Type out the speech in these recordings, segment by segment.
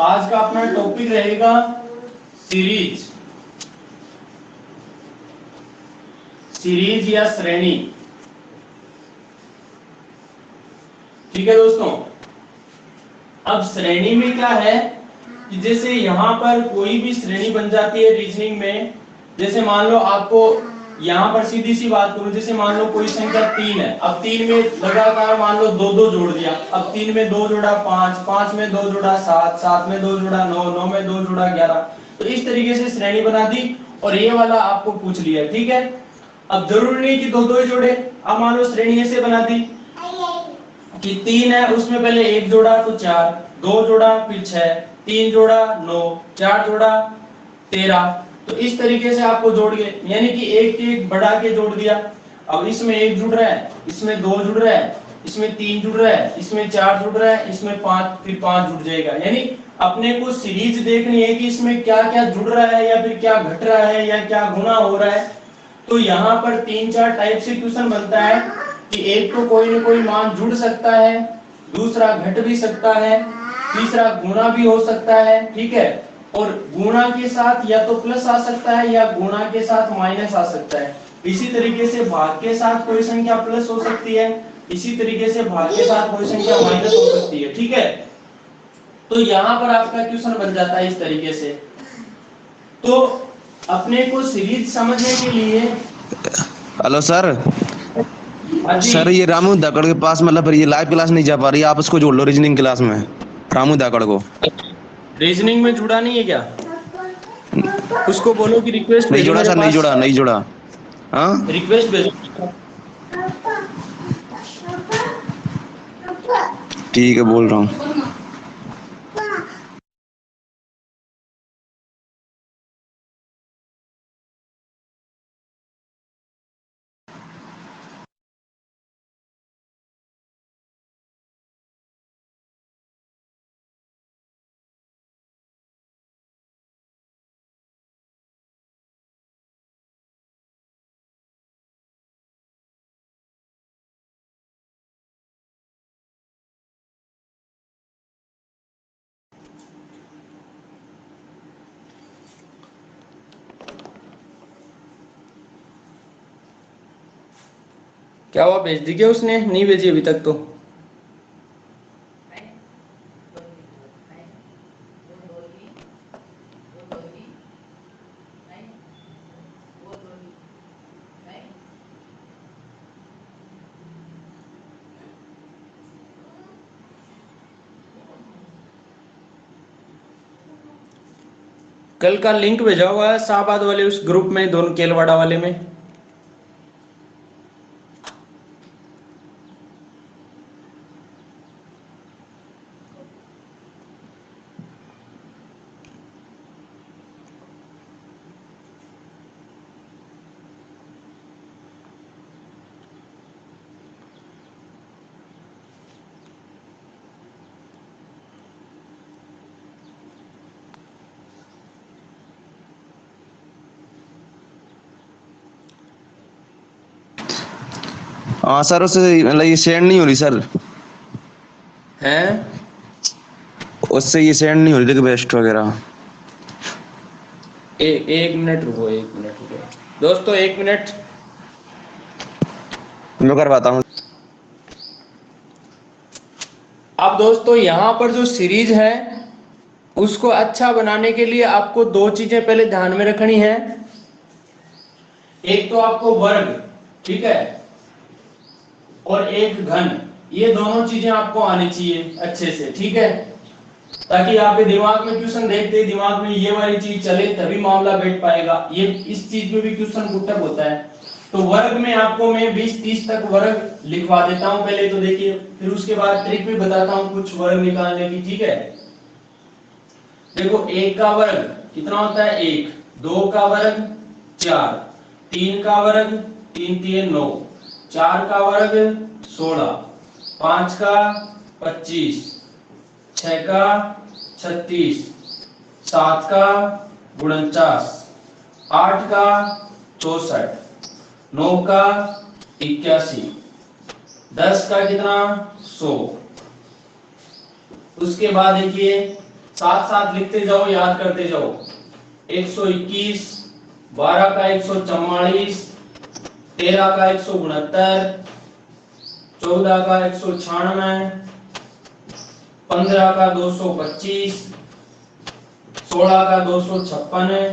आज का अपना टॉपिक रहेगा सीरीज, सीरीज या श्रेणी। ठीक है दोस्तों, अब श्रेणी में क्या है कि जैसे यहाँ पर कोई भी श्रेणी बन जाती है रीजनिंग में। जैसे मान लो आपको यहाँ पर सीधी सी बात करूं, जैसे मान लो कोई संख्या 3 है, अब 3 में लगातार मान लो 2 जोड़ दिया, अब 3 में 2 जोड़ा 5, 5 में 2 जोड़ा 7, 7 में 2 जोड़ा 9, 9 में 2 जोड़ा 11। तो इस तरीके से श्रेणी बना दी और ये वाला आपको पूछ लिया। ठीक है, अब जरूरी नहीं कि 2 ही जोड़े। अब मान लो श्रेणी ऐसे बना दी कि 3 है, उसमें पहले 1 जोड़ा तो 4, 2 जोड़ा फिर 6, 3 जोड़ा 9, 4 जोड़ा 13। तो इस तरीके से आपको जोड़ के, यानी कि एक बढ़ा के जोड़ दिया। अब इसमें 1 जुड़ रहा है, इसमें 2 जुड़ रहा है, इसमें 3 जुड़ रहा है, इसमें 4 जुड़ रहा है, इसमें 5, फिर 5 जुड़ जाएगा। यानी अपने को सीरीज देखनी है कि इसमें क्या क्या जुड़ रहा है या फिर क्या घट रहा है या क्या गुना हो रहा है। तो यहाँ पर 3-4 टाइप से क्वेश्चन बनता है कि एक तो कोई न कोई मान जुड़ सकता है, दूसरा घट भी सकता है, तीसरा गुणा भी हो सकता है। ठीक है, और गुणा के साथ या तो प्लस आ सकता है या गुणा के साथ माइनस आ सकता है। इसी तरीके से भाग के साथ कोई संख्या प्लस हो सकती है, इसी तरीके से भाग के साथ कोई संख्या माइनस हो सकती है। ठीक है, तो यहाँ पर आपका क्वेश्चन बन जाता है इस तरीके से। तो अपने को सीरीज समझने के लिए, हेलो सर। सर ये रामू धाकड़ के पास मतलब ये लाइव क्लास नहीं जा पा रही, आप उसको जोड़ लो रीजनिंग क्लास में, रामू धाकड़ को। रीजनिंग में जुड़ा नहीं है क्या? उसको बोलो कि रिक्वेस्ट नहीं भेजो जोड़ा मेरे सर, पास। नहीं जोड़ा, नहीं जोड़ा। हाँ रिक्वेस्ट भेजो। ठीक है, बोल रहा हूँ। क्या हुआ, भेज दी क्या उसने? नहीं भेजी अभी तक तो। कल का लिंक भेजा हुआ है शाहबाद वाले उस ग्रुप में, दोनों केलवाड़ा वाले में। हाँ सर, उससे मतलब ये सेंड नहीं हो रही सर, हैं? उससे ये सेंड नहीं हो रही रिक्वेस्ट वगैरह। एक मिनट रुको, एक मिनट रुको दोस्तों, एक मिनट। मैं करवाता हूँ। अब दोस्तों यहाँ पर जो सीरीज है उसको अच्छा बनाने के लिए आपको 2 चीजें पहले ध्यान में रखनी है। एक तो आपको वर्ग, ठीक है, और एक घन। ये दोनों चीजें आपको आनी चाहिए अच्छे से। ठीक है, ताकि आप दिमाग में क्वेश्चन देखते ही दिमाग में ये वाली चीज चले तभी मामला बैठ पाएगा। ये इस चीज में भी क्वेश्चन पुटअप होता है। तो वर्ग में आपको मैं 20-30 तक वर्ग लिखवा देता हूं पहले तो देखिए, फिर उसके बाद ट्रिक भी बताता हूं कुछ वर्ग निकालने की। ठीक है, देखो 1 का वर्ग कितना होता है 1, 2 का वर्ग 4, 3 का वर्ग 3 3 9, 4 का वर्ग 16, 5 का 25, 6 का 36, 7 का 49, 8 का 64, 9 का 81, 10 का कितना 100। उसके बाद देखिए साथ साथ लिखते जाओ, याद करते जाओ। 121, 12 का 144, 13 का 169, 14 का 196, 15 का 225, 16 का 256,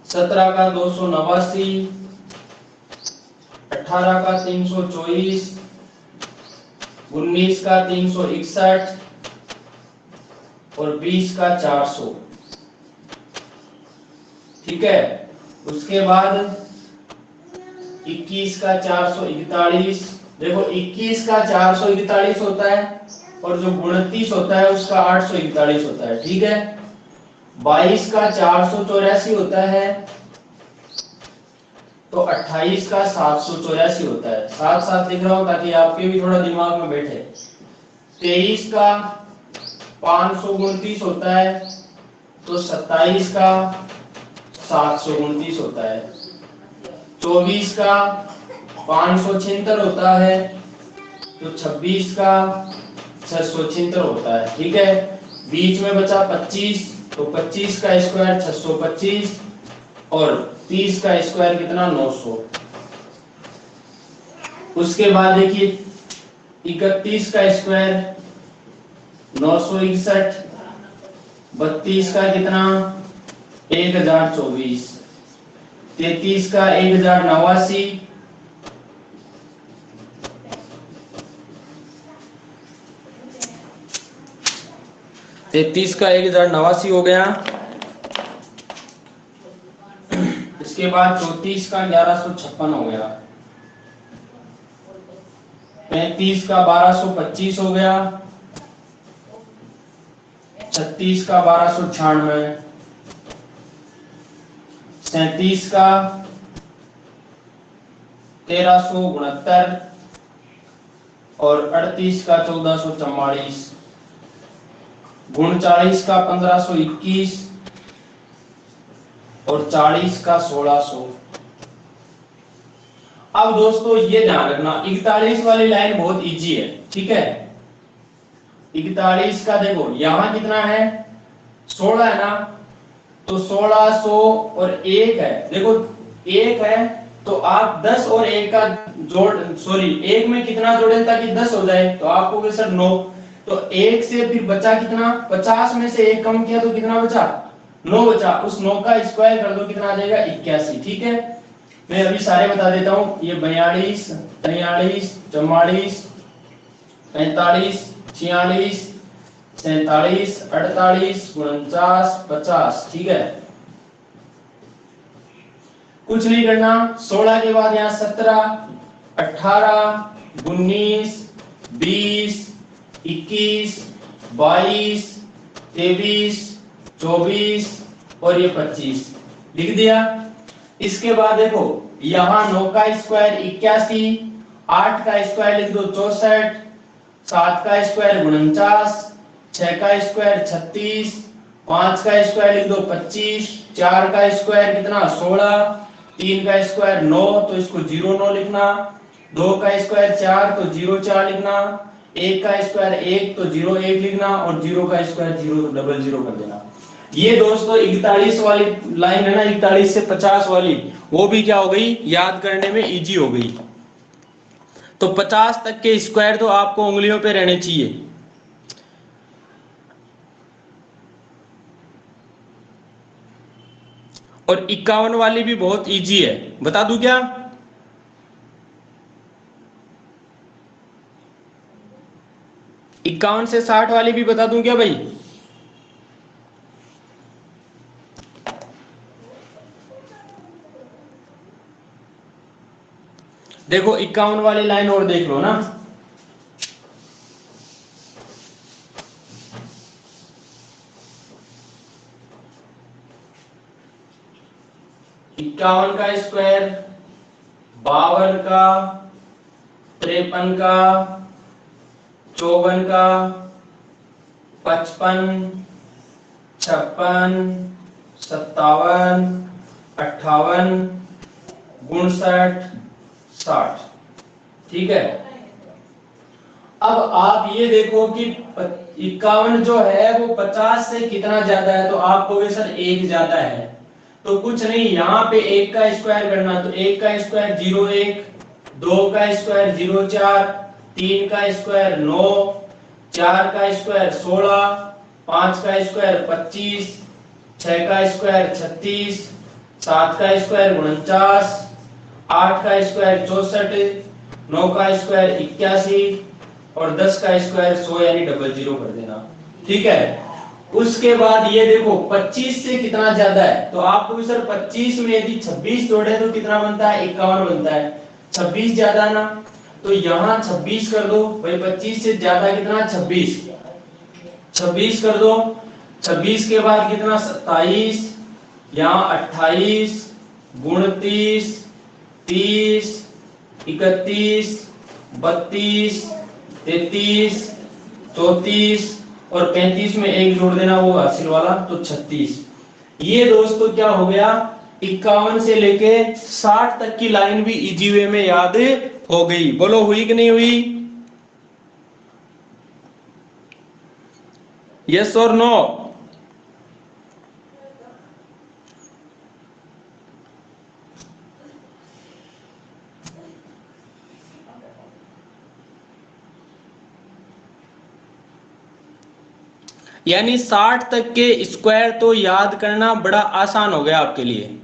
17 का 289, 18 का 324, 19 का 361 और 20 का 400। ठीक है, उसके बाद 21 का 441। देखो 21 का 441 होता है और जो 29 होता है उसका 841 होता है। ठीक है, 22 का 484 होता है, तो 28 का 784 होता है। साथ साथ लिख रहा हूं ताकि आपके भी थोड़ा दिमाग में बैठे। 23 का 529 होता है, तो 27 का 729 होता है। 24 का 576 होता है, तो 26 का 676 होता है। ठीक है, बीच में बचा 25, तो 25 का स्क्वायर 625 और 30 का स्क्वायर कितना 900। उसके बाद देखिए 31 का स्क्वायर 961, 32 का कितना 1024, 33 का 1089, 33 का 1089 हो गया। इसके बाद 34 का 1156 हो गया, 35 का 1225 हो गया, 36 का 1296, 37 का 1369 और 38 का 1444, 39 का 1521 और 40 का 1600। अब दोस्तों ये ध्यान रखना, 41 वाली लाइन बहुत इजी है। ठीक है, 41 का देखो यहां कितना है 16 है ना, तो 1600 और 1 है। देखो 1 है तो आप 10 और 1 का जोड़, सॉरी 1 में कितना जोड़ें ताकि 10 हो जाए, तो आपको बोले सर 9, तो 1 से फिर बचा कितना, 50 में से 1 कम किया तो कितना बचा 9 बचा। उस 9 का स्क्वायर कर दो, कितना आ जाएगा 81। ठीक है, मैं अभी सारे बता देता हूं। ये 42, 43, 44, 45, 46, 47, 48, 49, 50। ठीक है, कुछ नहीं करना। 16 के बाद यहाँ 17, 18, 19, 20, 21, 22, 23, 24 और ये 25 लिख दिया। इसके बाद देखो यहाँ 9 का स्क्वायर 81, 8 का स्क्वायर लिख दो 64, 7 का स्क्वायर 49, 6 का स्क्वायर 36, 5 का स्क्वायर लिख दो 25, 4 का स्क्वायर कितना 16, 3 का स्क्वायर 9 तो इसको 09 लिखना, 2 का स्क्वायर 4 तो 04 लिखना, 1 का स्क्वायर 1 तो 01 लिखना और 0 का स्क्वायर 000 कर देना। ये दोस्तों 41 वाली लाइन है ना, 41 से 50 वाली, वो भी क्या हो गई याद करने में इजी हो गई। तो 50 तक के स्क्वायर तो आपको उंगलियों पे रहने चाहिए। और 51 वाली भी बहुत इजी है, बता दूं क्या? इक्यावन से 60 वाली भी बता दूं क्या भाई? देखो 51 वाली लाइन और देख लो ना, इक्यावन का स्क्वायर 52 का 53 का 54 का 55 56 57 58 59 60। ठीक है, अब आप ये देखो कि 51 जो है वो 50 से कितना ज्यादा है, तो आप कहोगे सर 1 ज्यादा है। तो कुछ नहीं, यहाँ पे 1 का स्क्वायर करना, तो 1 का स्क्वायर 0,1, 2 का स्क्वायर 0,4, 3 का स्क्वायर 9, 4 का स्क्वायर 16, 5 का स्क्वायर 25, 6 का स्क्वायर 36, 7 का स्क्वायर 49, 8 का स्क्वायर 64, 9 का स्क्वायर 81 और 10 का स्क्वायर 100 यानी 00 कर देना। ठीक है, उसके बाद ये देखो 25 से कितना ज्यादा है, तो आपको भी सर 25 में यदि 26 जोड़े तो कितना बनता है, 51 बनता है। 26 ज्यादा ना, तो यहाँ 26 कर दो भाई, 25 से ज्यादा कितना, 26, 26 कर दो। 26 के बाद कितना, 27, यहाँ 28, 29, 30, 31, 32, 33, 34 और 35 में 1 जोड़ देना, वो हासिल वाला, तो 36। ये दोस्तों क्या हो गया, 51 से लेके 60 तक की लाइन भी इजी वे में याद हो गई। बोलो हुई कि नहीं हुई? यस और नो? यानी 60 तक के स्क्वायर तो याद करना बड़ा आसान हो गया आपके लिए।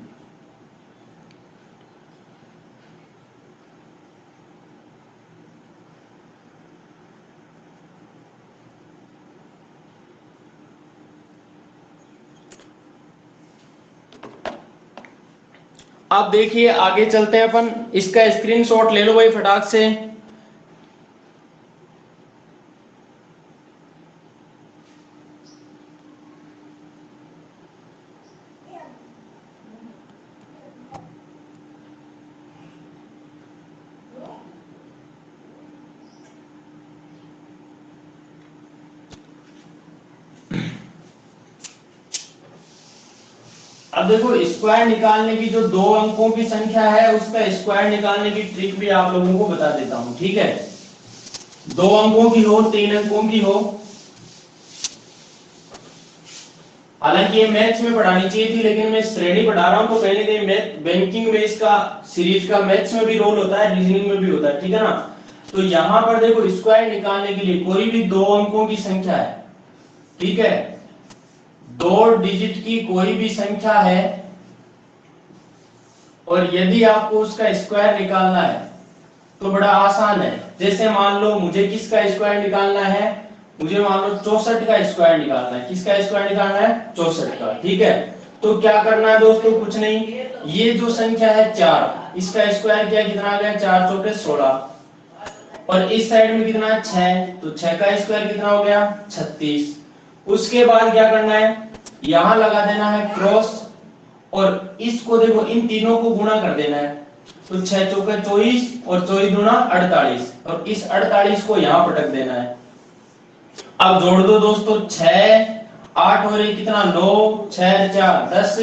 अब देखिए आगे चलते हैं अपन, इसका स्क्रीनशॉट ले लो भाई फटाक से। अब देखो स्क्वायर निकालने की जो 2 अंकों की संख्या है उसका स्क्वायर निकालने की ट्रिक भी आप लोगों को बता देता हूं। ठीक है, 2 अंकों की हो, 3 अंकों की हो, हालांकि ये मैथ्स में पढ़ानी चाहिए थी लेकिन मैं श्रेणी पढ़ा रहा हूं, तो कहीं ना कहीं मैथ बैंकिंग में इसका सीरीज का मैथ्स में भी रोल होता है, रीजनिंग में भी होता है। ठीक है ना, तो यहां पर देखो स्क्वायर निकालने के लिए कोई भी 2 अंकों की संख्या है, ठीक है, 2 डिजिट की कोई भी संख्या है और यदि आपको उसका स्क्वायर निकालना है तो बड़ा आसान है। जैसे मान लो मुझे किसका स्क्वायर निकालना है, मुझे मान लो 64 का स्क्वायर निकालना है। किसका स्क्वायर निकालना है, 64 का। ठीक है, तो क्या करना है दोस्तों, कुछ नहीं, ये जो संख्या है 4, इसका स्क्वायर क्या, कितना आ गया, 4 चौके 16, और इस साइड में कितना है 6, तो 6 का स्क्वायर कितना हो गया, 36। उसके बाद क्या करना है, यहां लगा देना है क्रॉस और इसको देखो इन तीनों को गुणा कर देना है, तो 6 चौके 24 और 24 गुना 48 और इस 48 को यहां पटक देना है। अब जोड़ दो दोस्तों, 6 8 और 1 कितना, 9, 6 4 10,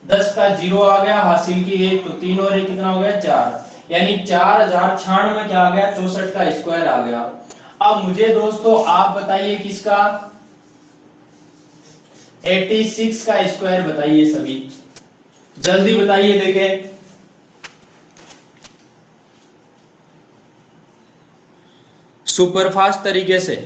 10 का 0 आ गया, हासिल की 1, तो 3 और 1 कितना हो गया, 4, यानी 4096 में क्या आ गया, 64 का स्क्वायर आ गया। अब मुझे दोस्तों आप बताइए किसका, 86 का स्क्वायर बताइए, सभी जल्दी बताइए, देखें सुपरफास्ट तरीके से।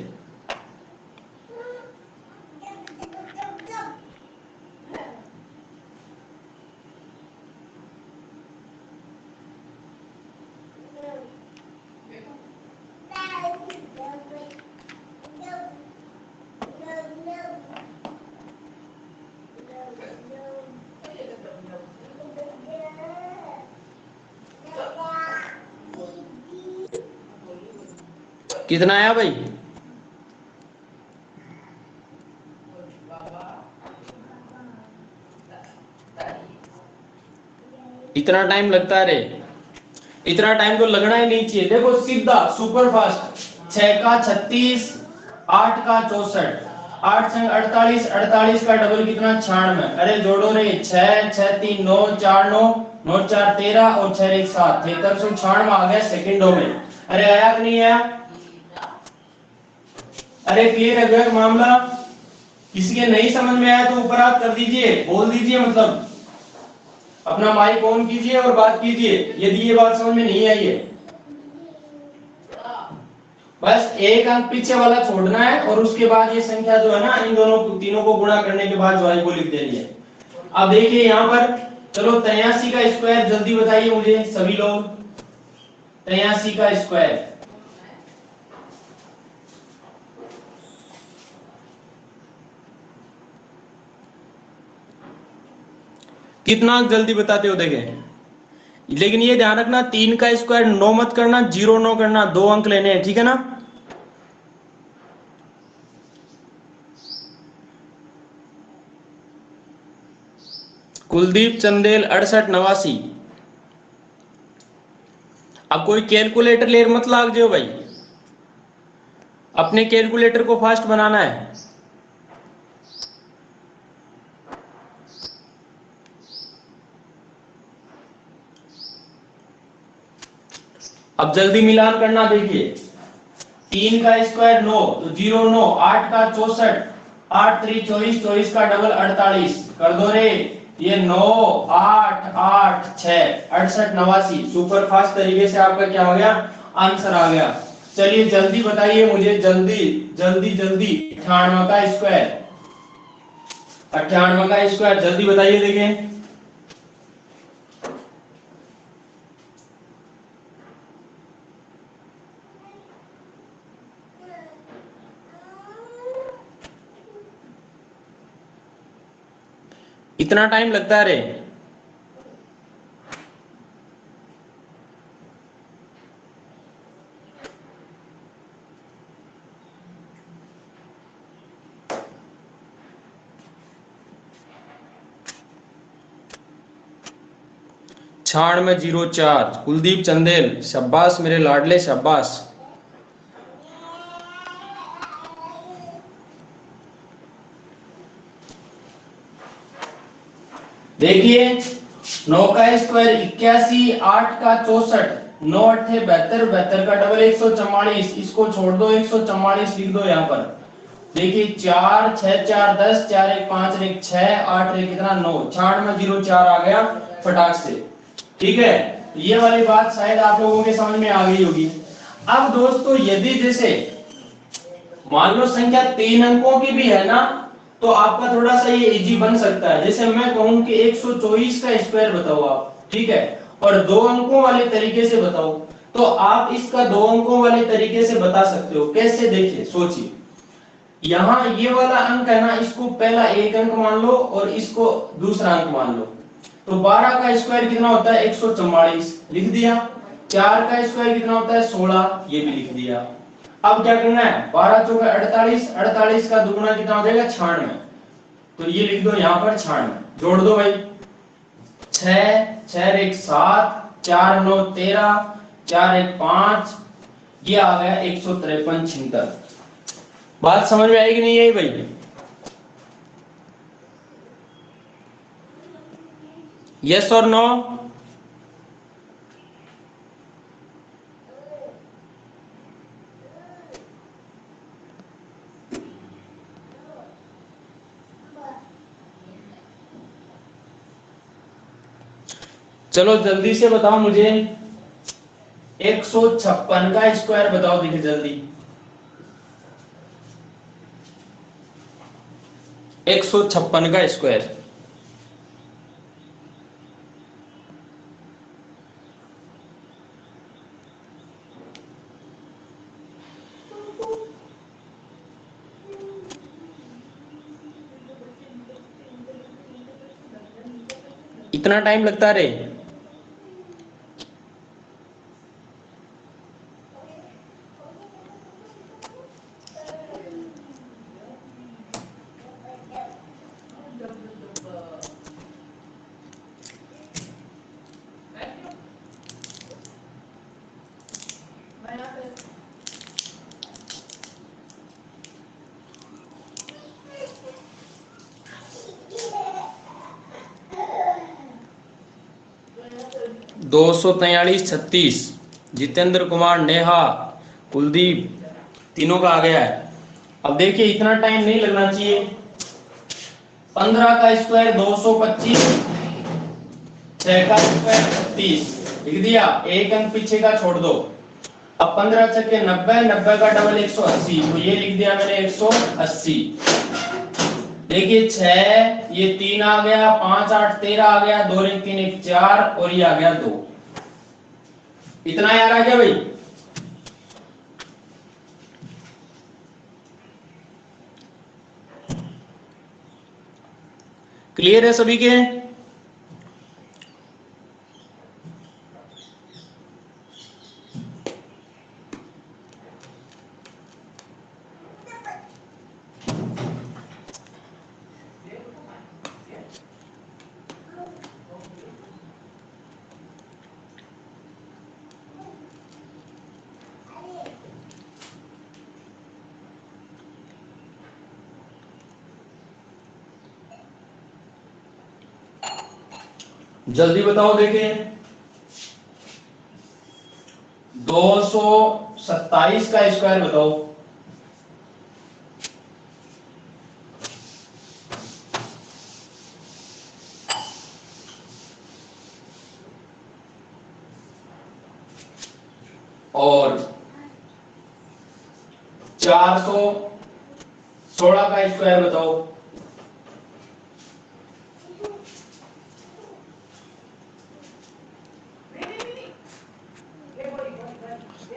कितना आया भाई, इतना टाइम लगता है रे, इतना टाइम तो लगना ही नहीं चाहिए। देखो सीधा सुपर फास्ट, 6 का 36, 8 का 64, 8 संग 48, 48 का डबल कितना, 96। अरे जोड़ो रे, 6 6 3 9 4 9 9 4 13 और 6 1 7, 7396 आ गया सेकंडों में। अरे आया कि नहीं आया, अरे क्लियर है भैया मामला? किसी के नहीं समझ में आया तो ऊपर हाथ कर दीजिए, बोल दीजिए, मतलब अपना माइक ऑन कीजिए और बात कीजिए यदि ये बात समझ में नहीं आई है। बस एक अंक पीछे वाला छोड़ना है और उसके बाद ये संख्या जो है ना इन दोनों तीनों को गुणा करने के बाद जो है वो लिख देनी है। अब देखिए यहाँ पर, चलो 83 का स्क्वायर जल्दी बताइए मुझे सभी लोग, 83 का स्क्वायर। कितना जल्दी बताते हो देखें, लेकिन ये ध्यान रखना 3 का स्क्वायर 9 मत करना, 0 9 करना, 2 अंक लेने हैं, ठीक है ना? कुलदीप चंदेल 68 89। अब कोई कैलकुलेटर लेर मत लाग जाओ भाई, अपने कैलकुलेटर को फास्ट बनाना है। अब जल्दी मिलान करना, देखिए 3 का स्क्वायर 9 तो 0 9, 8 का 64, 8 3 24, 24 का डबल 48, कर दो रे, ये 9 8 8 6 68 89। सुपर फास्ट तरीके से आपका क्या हो गया, आंसर आ गया। चलिए जल्दी बताइए मुझे, जल्दी जल्दी जल्दी 98 का स्क्वायर, 98 का स्क्वायर जल्दी बताइए देखें। इतना टाइम लगता है रे? छाण में 04, कुलदीप चंदेल शाबाश मेरे लाडले शाबाश। देखिए 9 का स्क्वायर 81, 8 का 64, 9 अट्ठे 72, 72 का डबल 144, इसको छोड़ दो 144 लिख दो यहाँ पर। देखिए 4 6 4 10, 4 1 5 1 6, 8 1 कितना 9, 96 में 04 आ गया फटाक से। ठीक है, ये वाली बात शायद आप लोगों के समझ में आ गई होगी। अब दोस्तों यदि जैसे मान लो संख्या 3 अंकों की भी है ना, तो आपका थोड़ा सा ये इजी बन सकता है। जैसे मैं कहूं कि 124 का स्क्वायर बताओ आप, ठीक है, और 2 अंकों वाले तरीके से बताओ, तो आप इसका 2 अंकों वाले तरीके से बता सकते हो। कैसे, देखिए सोचिए, यहाँ ये वाला अंक है ना, इसको पहला एक अंक मान लो और इसको दूसरा अंक मान लो। तो 12 का स्क्वायर कितना होता है 144, लिख दिया। 4 का स्क्वायर कितना होता है 16, ये भी लिख दिया। अब क्या करना है, 12 चौके 48, 48 का दुगुना कितना हो जाएगा 96, तो ये लिख दो यहाँ पर 96, जोड़ दो भाई, 6 6 1 7, 4 9 13, 4 1 5, ये आ गया 153 76। बात समझ में आएगी नहीं आई भाई? यस और नो? चलो जल्दी से बताओ मुझे, 156 का स्क्वायर बताओ, देखिए जल्दी। 156 का स्क्वायर, इतना टाइम लगता रे? दो 36, जितेंद्र कुमार, नेहा, कुलदीप, तीनों का आ गया है। अब देखिए इतना टाइम नहीं लगना चाहिए। 15 का स्क्वायर 225, 6 का स्क्वायर 36, लिख दिया, एक अंक पीछे का छोड़ दो। अब 15 छक्के 90, 90 का डबल 180, तो ये लिख दिया मैंने 180। देखिए 6, ये 3 आ गया, 5 8 13 आ गया, 2 1 3 1 4, और ये आ गया 2। इतना यार आ गया भाई। क्लियर है सभी के? जल्दी बताओ। देखिए 227 का स्क्वायर बताओ। और 416 का स्क्वायर बताओ।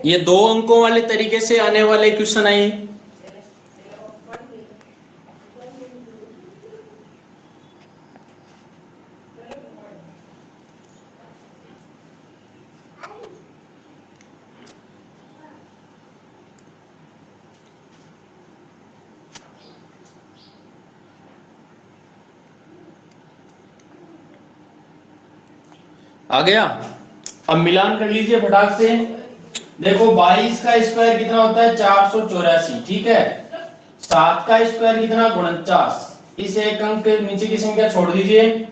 ये 2 अंकों वाले तरीके से आने वाले क्वेश्चन आए। आ गया? अब मिलान कर लीजिए फटाक से। देखो 22 का स्क्वायर कितना होता है? 484, ठीक है। 7 का स्क्वायर कितना? 49। इस एक अंक के नीचे की संख्या छोड़ दीजिए।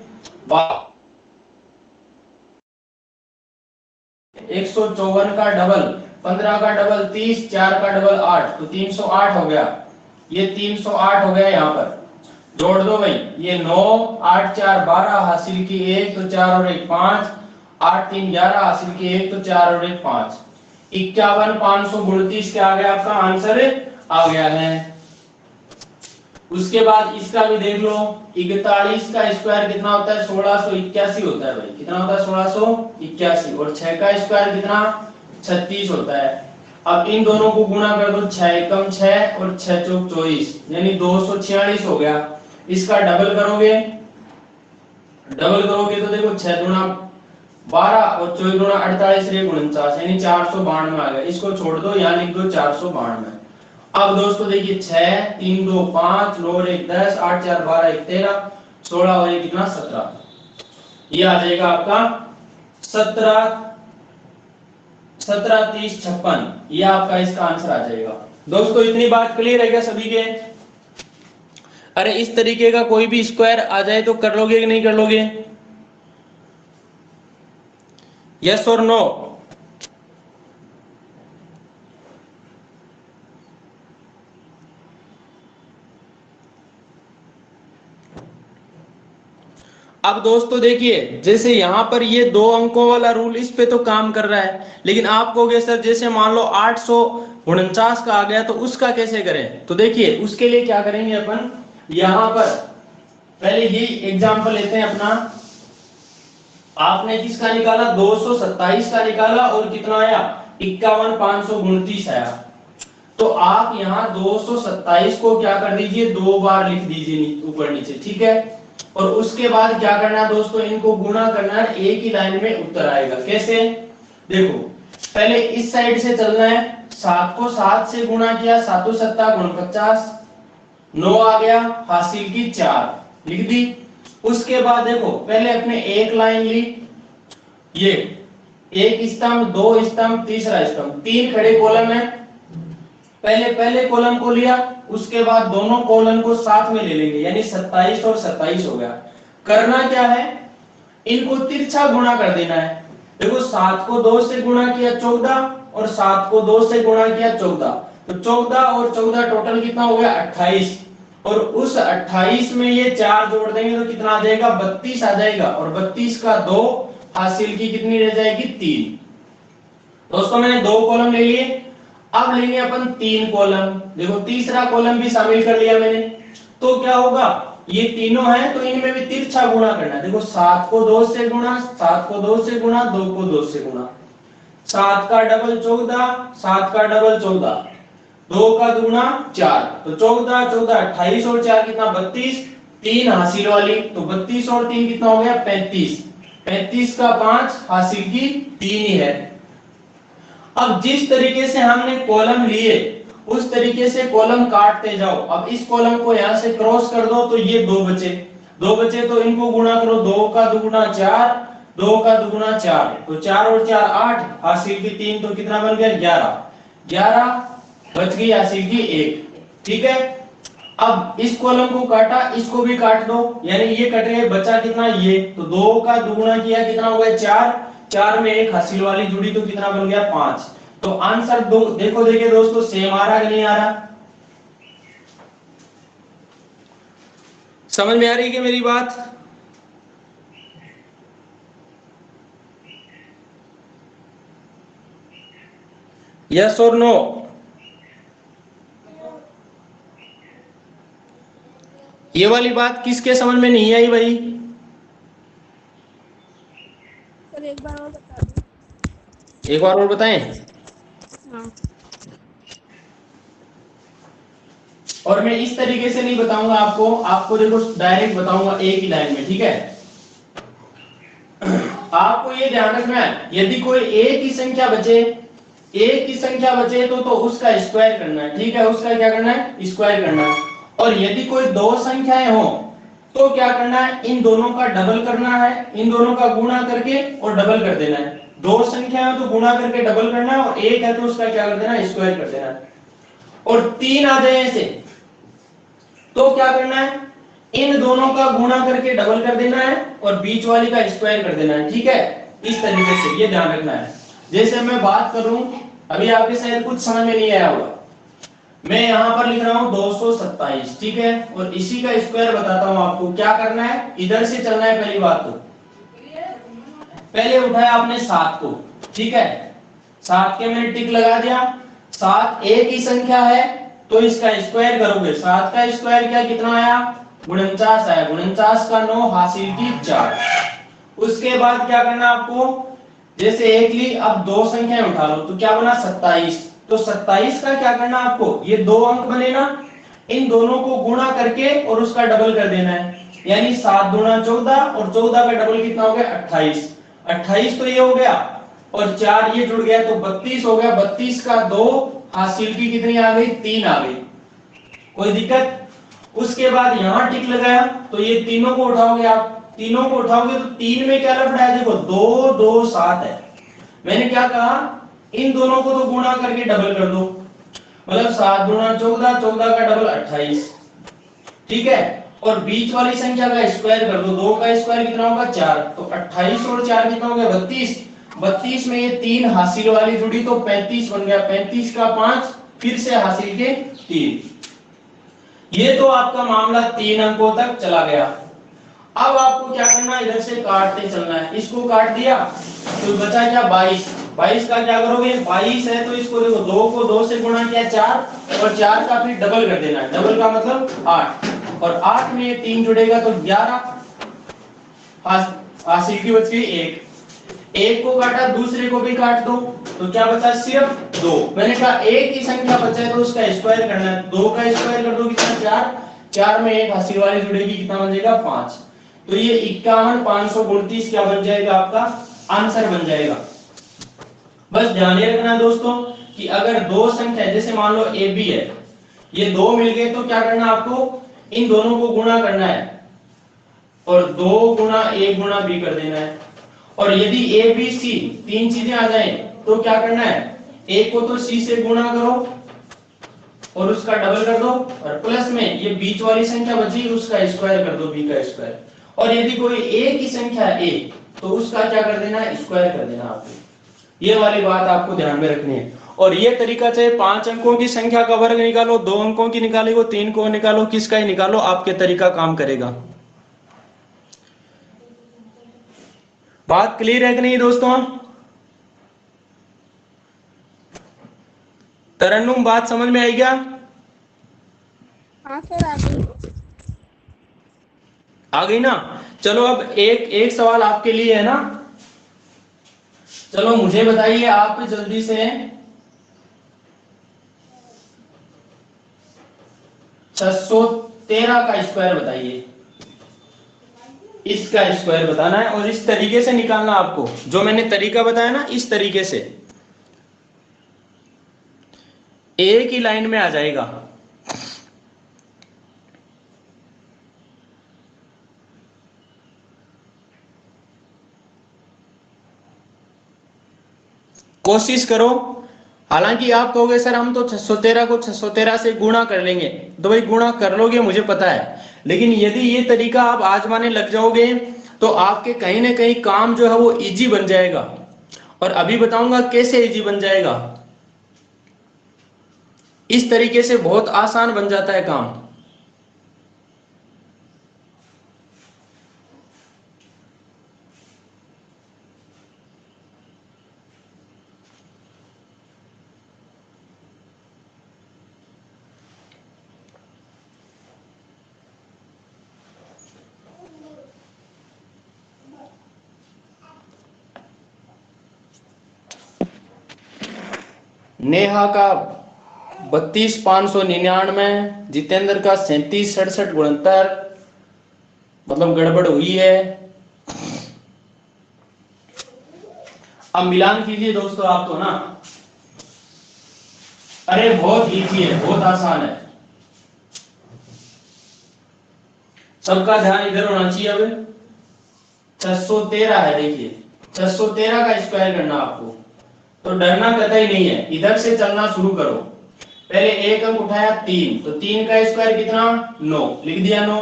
154 का डबल, 15 का डबल 30, 4 का डबल 8, तो 308 हो गया। ये 308 हो गया। यहाँ पर जोड़ दो भाई, ये 9 8 4 12 हासिल की 1, तो 4 और 1 5, 8 3 11 हासिल की 1, तो 4 और 1 5, 51,529 क्या आ गया? आपका आंसर आ गया है। उसके बाद इसका भी देख लो। 41 का स्क्वायर कितना होता है? 1681 होता है भाई। कितना होता है? 1681। और 6 का स्क्वायर कितना? 36 होता है। अब इन दोनों को गुणा कर दो, 6 एकम 6 और 6 चौक 24, यानी 246 हो गया। इसका डबल करोगे, तो देखो 6 गुणा 12 और 24 गुणा 48 रे 49, यानी 492 आ गया। इसको छोड़ दो, यहाँ लिख दो 492। अब दोस्तों देखिए 6 3 2 5, 9 और 1 10, 8 4 12 1 13, 16 और 1 कितना? 17। ये आ जाएगा आपका 17 17 30 56। ये आपका इसका आंसर आ जाएगा। दोस्तों इतनी बात क्लियर है क्या सभी के? अरे इस तरीके का कोई भी स्क्वायर आ जाए तो कर लोगे कि नहीं कर लोगे? यस और नो? अब दोस्तों देखिए, जैसे यहां पर ये 2 अंकों वाला रूल इस पे तो काम कर रहा है, लेकिन आप कहोगे सर जैसे मान लो 849 का आ गया तो उसका कैसे करें? तो देखिए उसके लिए क्या करेंगे अपन, यहां पर पहले ये एग्जांपल लेते हैं अपना। आपने किसका निकाला? 227 का निकाला और कितना आया? 51,529 आया। तो आप यहाँ 227 को क्या कर दीजिए? 2 बार लिख दीजिए ऊपर नीचे, ठीक है। और उसके बाद क्या करना है दोस्तों? इनको गुणा करना है, एक ही लाइन में उत्तर आएगा। कैसे? देखो पहले इस साइड से चलना है। 7 को 7 से गुणा किया, 7 7 49, 9 आ गया, हासिल की 4 लिख दी। उसके बाद देखो पहले अपने एक लाइन ली, ये एक स्तंभ, 2 स्तंभ, तीसरा स्तंभ, 3 खड़े कॉलम है। पहले कॉलम को लिया, उसके बाद दोनों कॉलम को साथ में ले लेंगे, यानी 27 और 27 हो गया। करना क्या है? इनको तिरछा गुणा कर देना है। देखो 7 को 2 से गुणा किया 14 और 7 को 2 से गुणा किया 14, तो 14 और 14 टोटल कितना हो गया 28, और उस 28 में ये 4 जोड़ देंगे तो कितना आ जाएगा 32 आ जाएगा, और 32 का 2 हासिल की कितनी रह जाएगी 3। दोस्तों मैंने 2 कॉलम ले लिए, अब लेंगे अपन 3 कॉलम। देखो तीसरा कॉलम भी शामिल कर लिया मैंने, तो क्या होगा ये तीनों हैं तो इनमें भी तिरछा गुणा करना है। देखो 7 को 2 से गुणा, 7 को 2 से गुणा, 2 को 2 से गुणा, 7 का डबल 14, 7 का डबल 14, 2 का दुगुना 4, तो 14 14 28 और 4 कितना 32, 3 हासिल वाली, तो 32 और 3 कितना हो गया 35, 35 का 5 हासिल की 3 ही है। अब जिस तरीके से हमने कॉलम लिए उस तरीके से कॉलम काटते जाओ। अब इस कॉलम को यहां से क्रॉस कर दो तो ये 2 बचे, 2 बचे तो इनको गुणा करो, 2 का दुगुना 4, 2 का दुगुना 4, तो 4 और 4 8, हासिल की 3, तो कितना बन गया 11, 11 बच गई हासिल की 1। ठीक है, अब इस कॉलम को काटा, इसको भी काट दो, यानी ये कट गए, बचा कितना ये, तो 2 का दुगुना किया कितना हो गया 4, 4 में 1 हासिल वाली जुड़ी तो कितना बन गया 5। तो आंसर दो देखो, देखिए दोस्तों सेम आ रहा कि नहीं आ रहा, समझ में आ रही है मेरी बात? यस और नो? ये वाली बात किसके समझ में नहीं आई भाई? सर एक बार और बता दो। एक बार और बताएं। हाँ। और मैं इस तरीके से नहीं बताऊंगा आपको, आपको देखो डायरेक्ट बताऊंगा एक ही लाइन में। ठीक है, आपको ये ध्यान रखना है, यदि कोई एक ही संख्या बचे, एक ही संख्या बचे तो उसका स्क्वायर करना है। ठीक है, उसका क्या करना है स्क्वायर करना है। और यदि कोई 2 संख्याएं हो तो क्या करना है, इन दोनों का डबल करना है, इन दोनों का गुणा करके और डबल कर देना है। 2 संख्या है तो गुणा करके डबल करना है, और एक है तो उसका क्या कर देना है स्क्वायर कर देना है। और 3 आ जाए ऐसे तो क्या करना है, इन दोनों का गुणा करके डबल कर देना है और बीच वाली का स्क्वायर कर देना है। ठीक है, इस तरीके से ये ध्यान रखना है। जैसे मैं बात करूं, अभी आपके शायद कुछ समझ में नहीं आया होगा, मैं यहां पर लिख रहा हूं 227। ठीक है, और इसी का स्क्वायर बताता हूं आपको क्या करना है। इधर से चलना है, पहली बात तो पहले उठाया आपने 7 को, ठीक है, 7 के मैंने टिक लगा दिया। 7 एक ही संख्या है तो इसका स्क्वायर करोगे, 7 का स्क्वायर क्या कितना आया 49 आया, 49 का 9 हासिल की 4। उसके बाद क्या करना आपको, जैसे एक ली, अब 2 संख्याएं उठा लो तो क्या बना 27, तो 27 का क्या करना आपको, ये 2 अंक बने ना, इन दोनों को गुणा करके और उसका डबल कर देना है, यानी 7 दूना 14 और 14 का डबल कितना हो गया 28, 28 तो ये हो गया और 4 ये जुड़ गया तो 32 हो गया। 32 का 2 हासिल की कितनी आ गई 3 आ गई, कोई दिक्कत? उसके बाद यहां टिक लगाया तो ये तीनों को उठाओगे, आप तीनों को उठाओगे तो 3 में क्या लफड़ा है, देखो 2 2 7 है। मैंने क्या कहा, इन दोनों को तो गुणा करके डबल कर दो, मतलब 7 दूना 14, 14 का डबल 28। ठीक है, और बीच वाली संख्या का स्क्वायर कर दो, 2 का स्क्वायर कितना होगा 4, तो 28 और 4 कितना हो गया 32, 32 में ये 3 हासिल वाली जुड़ी तो 35 बन गया, 35 का 5 फिर से हासिल के 3। ये तो आपका मामला 3 अंकों तक चला गया। अब आपको क्या करना है, इधर से काटते चलना है। इसको काट दिया तो बचा क्या 22, 22 का क्या करोगे, 22 है तो इसको देखो 2 को 2 से गुणा किया 4 और 4 का फिर डबल कर देना है, डबल का मतलब 8 और 8 में ये 3 जुड़ेगा तो 11 हासिल की बच गई 1। एक को काटा, दूसरे को भी काट दो तो क्या बचा सिर्फ 2। मैंने कहा एक ही संख्या बचा है तो उसका स्क्वायर करना है, 2 का स्क्वायर कर दो कितना 4, 4 में 1 हासिल वाली जुड़ेगी कितना बन जाएगा 5, तो ये 51 529 क्या बन जाएगा आपका आंसर बन जाएगा। बस ध्यान रखना दोस्तों कि अगर 2 संख्या जैसे मान लो ए बी है, ये 2 मिल गए तो क्या करना आपको, इन दोनों को गुणा करना है और 2 गुणा a गुणा b कर देना है। और यदि a b c 3 चीजें आ जाएं तो क्या करना है, a को तो c से गुणा करो और उसका डबल कर दो और प्लस में ये बीच वाली संख्या बची उसका स्क्वायर कर दो b का स्क्वायर। और यदि कोई एक ही संख्या है a तो उसका क्या कर देना है स्क्वायर कर देना आपको। ये वाली बात आपको ध्यान में रखनी है। और ये तरीका चाहे 5 अंकों की संख्या का वर्ग निकालो, 2 अंकों की निकालो, 3 को निकालो, किसका ही निकालो, आपके तरीका काम करेगा। बात क्लियर है कि नहीं दोस्तों? तरन्नुम बात समझ में आई क्या? हाँ सर आ गई। आ गई ना? चलो अब एक एक सवाल आपके लिए है ना। चलो मुझे बताइए आप जल्दी से 613 का स्क्वायर बताइए। इसका स्क्वायर बताना है और इस तरीके से निकालना आपको, जो मैंने तरीका बताया ना, इस तरीके से एक ही लाइन में आ जाएगा। कोशिश करो। हालांकि आप कहोगे सर हम तो 613 को 613 से गुणा कर लेंगे, तो भाई गुणा कर लोगे मुझे पता है, लेकिन यदि ये तरीका आप आजमाने लग जाओगे तो आपके कहीं ना कहीं काम जो है वो इजी बन जाएगा। और अभी बताऊंगा कैसे इजी बन जाएगा। इस तरीके से बहुत आसान बन जाता है काम। नेहा का 32,599, जितेंद्र का 37,67 मतलब गड़बड़ हुई है। अब मिलान कीजिए दोस्तों आप तो ना। अरे बहुत इजी है, बहुत आसान है। सबका ध्यान इधर होना चाहिए। अब 613 है, देखिए 613 का स्क्वायर करना आपको, तो डरना कतई नहीं है, इधर से चलना शुरू करो। पहले एक अंक उठाया 3, तो 3 का स्क्वायर कितना 9, लिख दिया 9।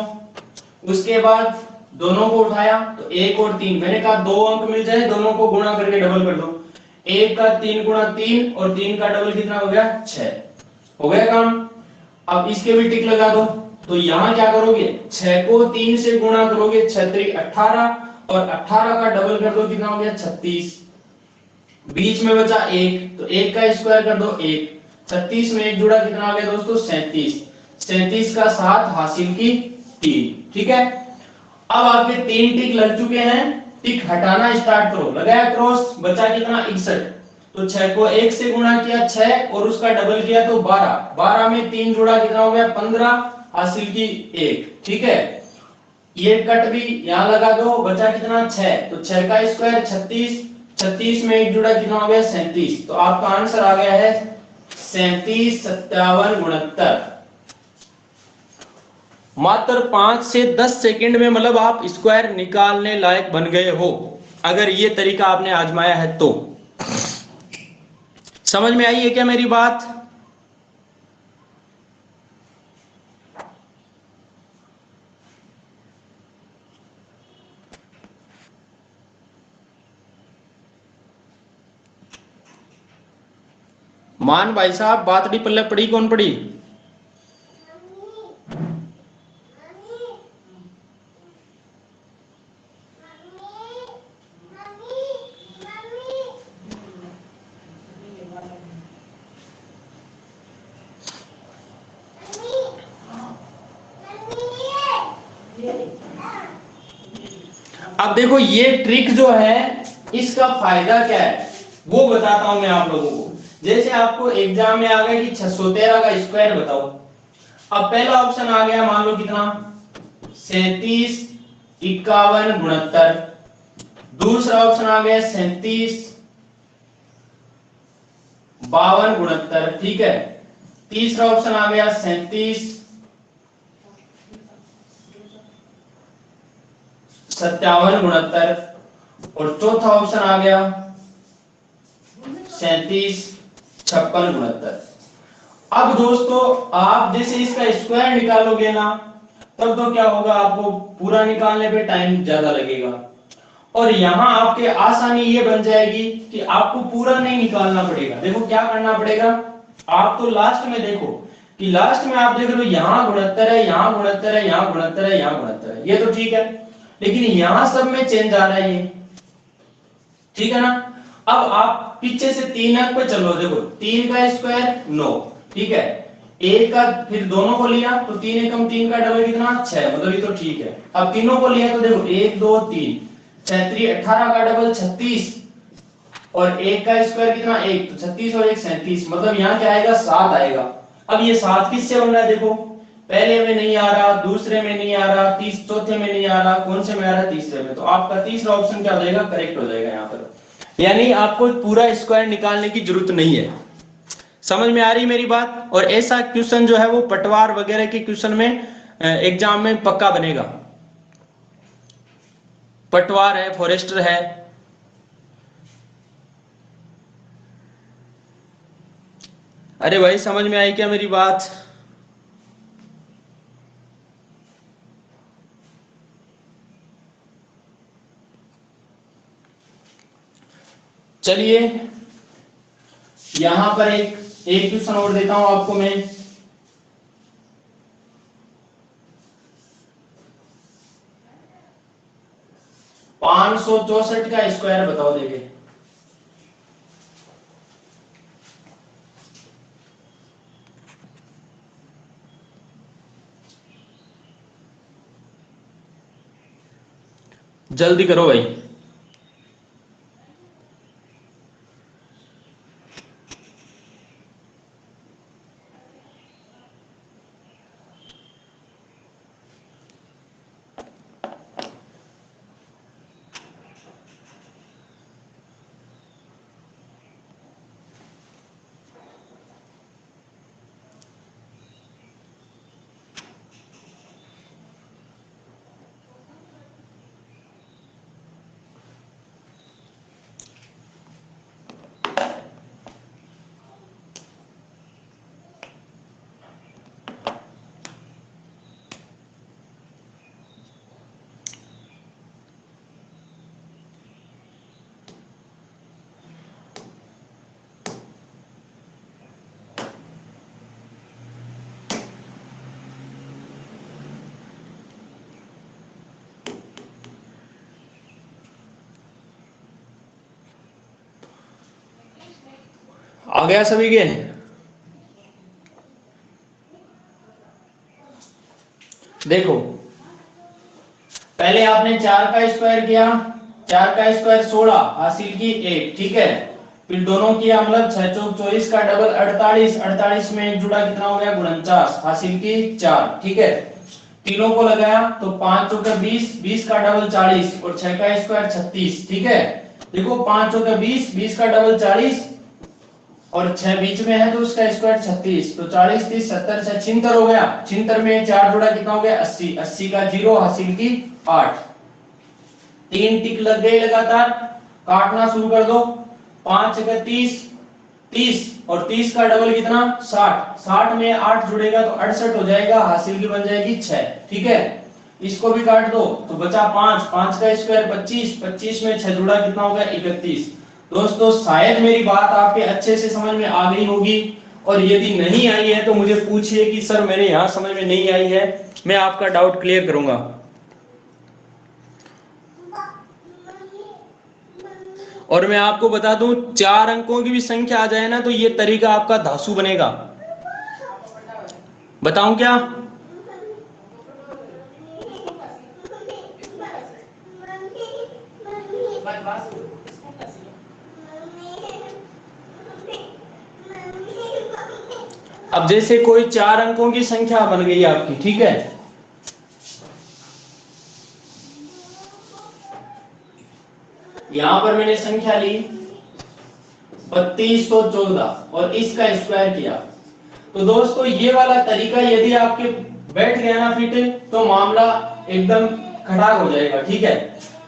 उसके बाद दोनों को उठाया तो 1 और 3, मैंने कहा 2 अंक मिल जाए दोनों को गुणा करके डबल कर दो। 1 का 3 गुणा 3 और 3 का डबल कितना हो गया 6, हो गया काम। अब इसके भी टिक लगा दो। तो यहां क्या करोगे, 6 को 3 से गुणा करोगे 6 3 18, और 18 का डबल कर दो कितना हो गया 36। बीच में बचा 1, तो 1 का स्क्वायर कर दो 1। 36 में 1 जुड़ा कितना आ गया दोस्तों 37। 37 का 7 हासिल की 3। ठीक है, अब आपके 3 टिक लग चुके हैं, टिक हटाना स्टार्ट करो। लगाया क्रॉस, बचा कितना 61। तो 6 को 1 से गुणा किया 6 और उसका डबल किया तो 12। 12 में 3 जुड़ा कितना हो गया 15, हासिल की 1। ठीक है, ये कट भी यहां लगा दो, बचा कितना 6, तो 6 का स्क्वायर 36। 36 में 1 जुड़ा कितना हो गया 37। तो आपका आंसर आ गया है 37 57 69। मात्र 5 से 10 सेकंड में मतलब आप स्क्वायर निकालने लायक बन गए हो, अगर ये तरीका आपने आजमाया है तो। समझ में आई है क्या मेरी बात? मान भाई साहब, बात डी पल्ले पड़ी कौन पड़ी? अब देखो ये ट्रिक जो है, इसका फायदा क्या है वो बताता हूं मैं आप लोगों को। जैसे आपको एग्जाम में आ गया कि 613 का स्क्वायर बताओ। अब पहला ऑप्शन आ गया, मान लो कितना 37 51 69। दूसरा ऑप्शन आ गया 37 52 69। ठीक है, तीसरा ऑप्शन आ गया 37 57 69, और चौथा ऑप्शन आ गया 37 56 69। अब दोस्तों आप जैसे इसका स्क्वायर निकालोगे ना, तब तो क्या होगा, आपको पूरा निकालने पे टाइम ज्यादा लगेगा। और यहां आपके आसानी ये बन जाएगी कि आपको पूरा नहीं निकालना पड़ेगा। देखो क्या करना पड़ेगा, आप तो लास्ट में देखो कि लास्ट में आप देख लो यहां गुणोत्तर है, यहां गुणोत्तर है, यहां गुणोत्तर है, यहां गुणोत्तर है, ये तो ठीक है, लेकिन यहां सब में चेंज आ रहा है ये, ठीक है ना। अब आप पीछे से 3 अंक पे चलो, देखो 3 का स्क्वायर 9, ठीक है, एक का फिर दोनों को लिया तो 3 एकम 3 का डबल कितना 6, मतलब ये तो ठीक है। अब तीनों को लिया तो देखो 1 2 3, 6 3 18 का डबल 36, और एक का स्क्वायर कितना 1, तो 36 और 1 37, मतलब यहाँ क्या आएगा 7 आएगा। अब ये 7 किससे बन रहा है, देखो पहले में नहीं आ रहा, दूसरे में नहीं आ रहा, चौथे में नहीं आ रहा, कौन से में आ रहा है, तीसरे में। तो आपका तीसरा ऑप्शन क्या हो जाएगा, करेक्ट हो जाएगा यहाँ पर, यानी आपको पूरा स्क्वायर निकालने की जरूरत नहीं है। समझ में आ रही मेरी बात। और ऐसा क्वेश्चन जो है वो पटवार वगैरह के क्वेश्चन में एग्जाम में पक्का बनेगा, पटवार है, फॉरेस्टर है। अरे भाई समझ में आई क्या मेरी बात। चलिए यहां पर एक क्वेश्चन और देता हूं आपको मैं। पांच सौ चौसठ का स्क्वायर बताओ देखे। जल्दी करो भाई। आ गया सभी के। देखो पहले आपने 4 का स्क्वायर किया, 4 का स्क्वायर 16 हासिल की 1, ठीक है, फिर दोनों किया मतलब 6 चौक 24 का डबल 48, 48 में एक जुड़ा कितना हो गया 49 हासिल की 4, ठीक है, तीनों को लगाया तो 5 चौका 20, 20 का डबल 40 और 6 का स्क्वायर 36, ठीक है। देखो 5 चौका 20, 20 का डबल 40 और 6 बीच में है तो उसका स्क्वायर 36, तो 40 30 70 से 76 हो गया, 76 में 4 जोड़ा कितना हो गया 80, 80 का 0 हासिल की 8, 3 टिक लग गए लगातार, काटना शुरू कर दो, 5 का 30, 30 और 30 का डबल कितना 60, 60 में 8 जुड़ेगा तो 68 हो जाएगा, हासिल की बन जाएगी 6, ठीक है। इसको भी काट दो तो बचा 5, 5 का स्क्वायर 25, 25 में 6 जुड़ा कितना हो गया 31। दोस्तों शायद मेरी बात आपके अच्छे से समझ में आ गई होगी, और यदि नहीं आई है तो मुझे पूछिए कि सर मेरे यहां समझ में नहीं आई है, मैं आपका डाउट क्लियर करूंगा। और मैं आपको बता दूं 4 अंकों की भी संख्या आ जाए ना तो ये तरीका आपका धांसू बनेगा। बताऊं क्या? अब जैसे कोई 4 अंकों की संख्या बन गई आपकी, ठीक है, यहां पर मैंने संख्या ली 3214 और इसका स्क्वायर किया, तो दोस्तों ये वाला तरीका यदि आपके बैठ गया ना फिट, तो मामला एकदम खड़ा हो जाएगा, ठीक है।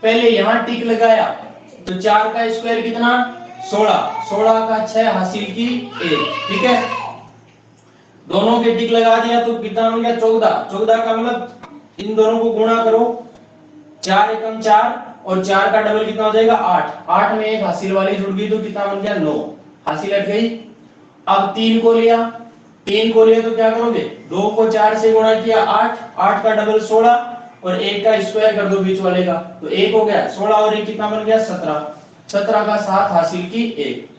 पहले यहां टिक लगाया तो 4 का स्क्वायर कितना 16, 16 का 6 हासिल की 1, ठीक है, दोनों के टिक लगा दिया तो कितना बन गया 14, 14 का मतलब इन दोनों को गुणा करो, 4 एकम 4 और 4 का डबल कितना हो जाएगा 8, 8 में एक हासिल वाली जुड़ गई तो कितना बन गया 9, हासिल हट गई। अब 3 को लिया, 3 को लिया तो क्या करोगे 2 को 4 से गुणा किया 8, 8 का डबल 16 और 1 का स्क्वायर कर दो बीच वाले का तो 1 हो गया, 16 और 1 कितना बन गया 17, 17 का 7 हासिल की 1।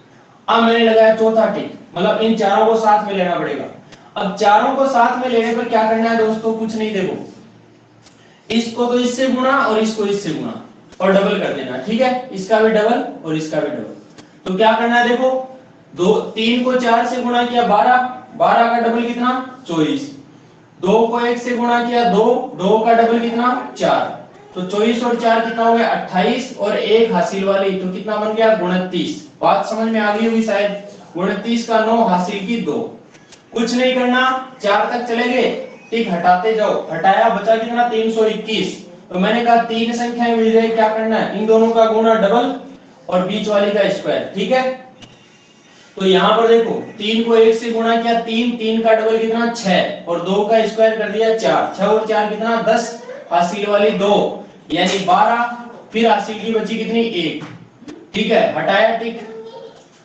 अब मैंने लगाया चौथा टिक, मतलब इन चारों को साथ में लेना पड़ेगा। अब चारों को साथ में लेने पर क्या करना है दोस्तों, कुछ नहीं, देखो इसको तो इससे गुणा और इसको इससे गुणा और डबल कर देना, ठीक है, इसका भी डबल और इसका भी डबल। तो क्या करना है, देखो 3 को 4 से गुणा किया 12, 12 का डबल कितना 24, 2 को 1 से गुणा किया 2, 2 का डबल कितना 4, तो 24 और 4 कितना हो गया 28 और 1 हासिल वाली तो कितना बन गया 29। बात समझ में आ गई होगी शायद, 29 का 9 हासिल की 2। कुछ नहीं करना, 4 तक चले गए, टिक हटाते जाओ, हटाया बचा कितना 321। तो मैंने कहा 3 संख्याएं मिल जाए, क्या करना है इन दोनों का गुणा डबल और बीच वाली का स्क्वायर, ठीक है। तो यहाँ पर देखो 3 को 1 से गुणा किया 3, 3 का डबल कितना 6 और 2 का स्क्वायर कर दिया 4, 6 और 4 कितना 10, हासिल वाली 2 यानी 12, फिर हासिल की बची कितनी 1, ठीक है, हटाया टिक,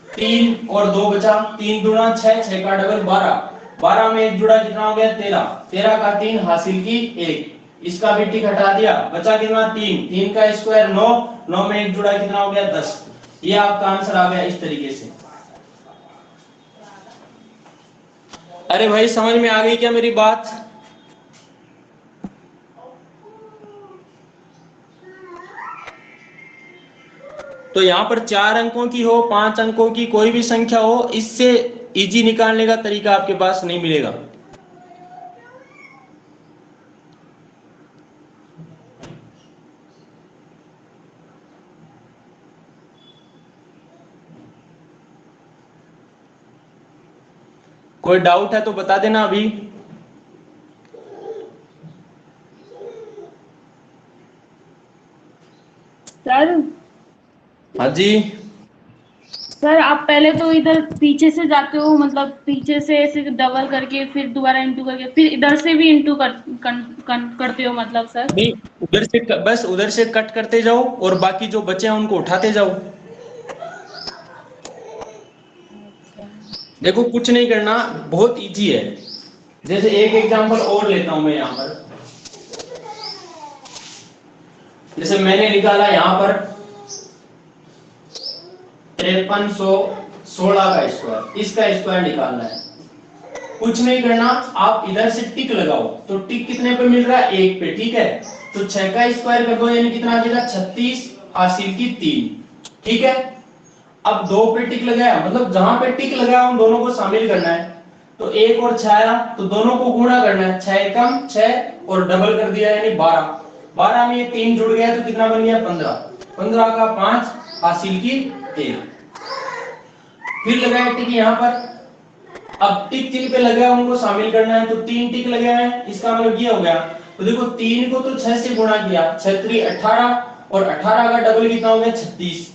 3 और 2 बचा, 3 दूना 6, 6 का डबल 12, 12 में 1 जुड़ा कितना हो गया 13, 13 का 3 हासिल की 1, इसका भी टिक हटा दिया, बचा कितना 3, 3 का स्क्वायर 9, 9 में 1 जुड़ा कितना हो गया 10। ये आपका आंसर आ गया इस तरीके से। अरे भाई समझ में आ गई क्या मेरी बात? तो यहाँ पर 4 अंकों की हो 5 अंकों की कोई भी संख्या हो, इससे इजी निकालने का तरीका आपके पास नहीं मिलेगा। कोई डाउट है तो बता देना अभी। सर हाँ जी सर आप पहले तो इधर पीछे से जाते हो, मतलब पीछे से ऐसे डबल करके फिर दोबारा इंटू करके फिर इधर से भी इंटू करते हो मतलब सर? नहीं, उधर से बस उधर से कट करते जाओ और बाकी जो बचे हैं उनको उठाते जाओ। देखो कुछ नहीं करना, बहुत इजी है। जैसे एक एग्जांपल और लेता हूं मैं यहाँ पर, जैसे मैंने निकाला यहाँ पर 5316 का स्क्वायर, इसका स्क्वायर निकालना है। कुछ नहीं करना, आप इधर से टिक लगाओ, तो टिक कितने पे मिल रहा है 1 पे, ठीक है, तो 6 का स्क्वायर कर दो यानी कितना आ जाएगा 36 हासिल की 3, ठीक है। अब 2 पे टिक लगाया, मतलब जहां पे टिक लगाया उन दोनों को शामिल करना है, तो 1 और 6 आया तो दोनों को गुणा करना है, 6 एकम 6 और डबल कर दिया यानी 12, 12 में ये 3 जुड़ गया तो कितना बन गया 15, 15 का 5 हासिल की 1। फिर लगाया टिक यहाँ पर, अब टिक जिन पे लगा उनको शामिल करना है, तो 3 टिक लगे हैं, इसका मतलब ये हो गया। तो देखो 3 को तो 6 से गुणा किया, 6 3 18 और 18 का डबल कितना हो गया 36,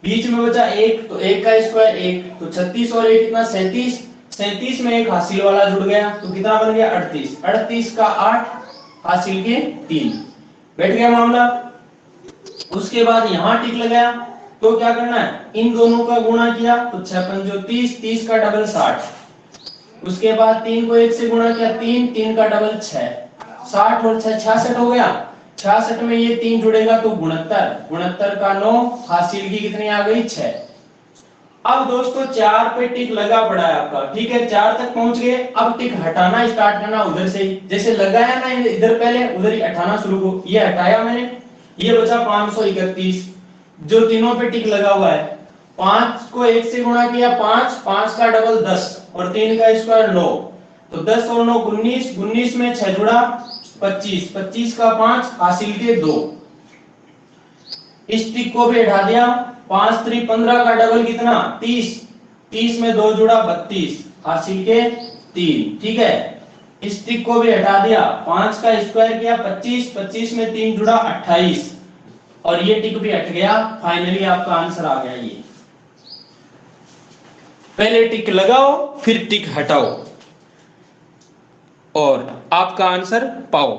बीच में बचा 1 तो 1 का स्क्वायर 1, तो 36 और 1 कितना 37, 37 में एक हासिल वाला जुड़ गया तो कितना बन गया 38, 38 का 8 हासिल के 3, बैठ गया मामला। उसके बाद यहाँ टिक लगाया तो क्या करना है, इन दोनों का गुणा किया तो 6 पंजो 30, 30 का डबल 60, उसके बाद 3 को 1 से गुणा किया 3, 3 का डबल 6, 60 और 6 66 हो गया, 66 में ये 3 जुड़ेगा तो 69, 69 का 9 हासिल की कितनी आ गई 6। अब दोस्तों 4 पे टिक लगा पड़ा है आपका, ठीक है, 4 तक पहुंच गए। अब टिक हटाना स्टार्ट करना उधर से ही, जैसे लगाया ना इधर पहले उधर ही हटाना शुरू को, ये हटाया मैंने, ये बचा 531, जो तीनों पे टिक लगा हुआ है। 5 को 1 से गुणा किया 5, 5 का डबल 10 और 3 का स्क्वायर 9, तो 10 और 9 19, 19 में 6 जुड़ा 25, 25 का 5 हासिल के 2, इस टिक को भी हटा दिया, 5 3 15 का डबल कितना 30, 30 में 2 जुड़ा 32 हासिल के 3, ठीक है। इस टिक को भी हटा दिया, 5 का स्क्वायर किया 25, 25 में 3 जुड़ा 28 और ये टिक भी हट गया। फाइनली आपका आंसर आ गया ये। पहले टिक लगाओ फिर टिक हटाओ और आपका आंसर पाओ।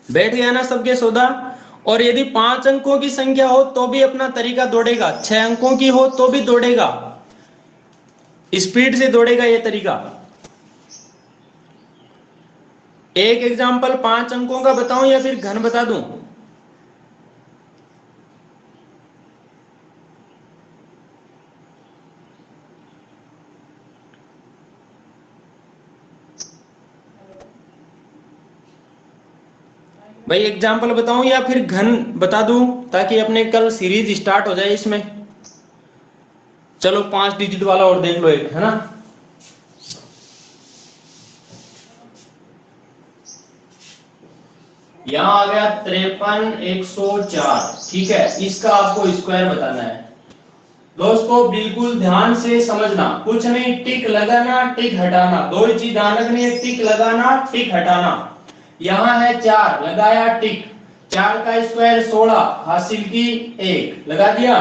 बैठ गया ना सबके सौदा। और यदि 5 अंकों की संख्या हो तो भी अपना तरीका दौड़ेगा, 6 अंकों की हो तो भी दौड़ेगा, स्पीड से दौड़ेगा ये तरीका। एक एग्जाम्पल 5 अंकों का बताऊं या फिर घन बता दूं? भाई एग्जाम्पल बताऊं या फिर घन बता दूं, ताकि अपने कल सीरीज स्टार्ट हो जाए इसमें। चलो 5 डिजिट वाला और देख लो एक, है ना। यहां आ गया 53,104, ठीक है। इसका आपको स्क्वायर बताना है। दोस्तों बिल्कुल ध्यान से समझना, कुछ नहीं, टिक लगाना टिक हटाना, दो ही चीज ध्यान रखनी है, टिक लगाना टिक हटाना। यहां है 4, लगाया टिक, 4 का स्क्वायर 16, हासिल की 1, लगा दिया।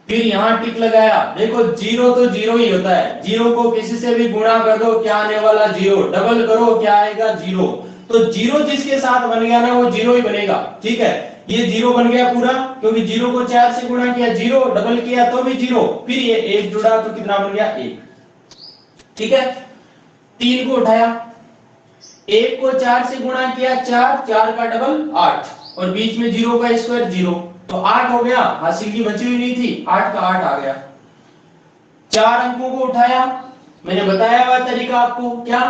फिर यहां टिक लगाया, देखो जीरो तो जीरो ही होता है, जीरो को किसी से भी गुणा कर दो क्या आने वाला जीरो, डबल करो क्या आएगा जीरो। तो जीरो जिसके साथ बन गया ना वो जीरो ही बनेगा, ठीक है। ये जीरो बन गया पूरा, क्योंकि जीरो को 4 से गुणा किया जीरो, डबल किया तो भी जीरो, फिर ये 1 जुड़ा तो कितना बन गया 1, ठीक है। 3 को उठाया, 1 को 4 से गुणा किया 4, 4 का डबल 8, और बीच में जीरो का स्क्वायर 0, तो 8 हो गया, हासिल की बची हुई नहीं थी, 8 का 8 आ गया। 4 अंकों को उठाया, मैंने बताया हुआ तरीका आपको, क्या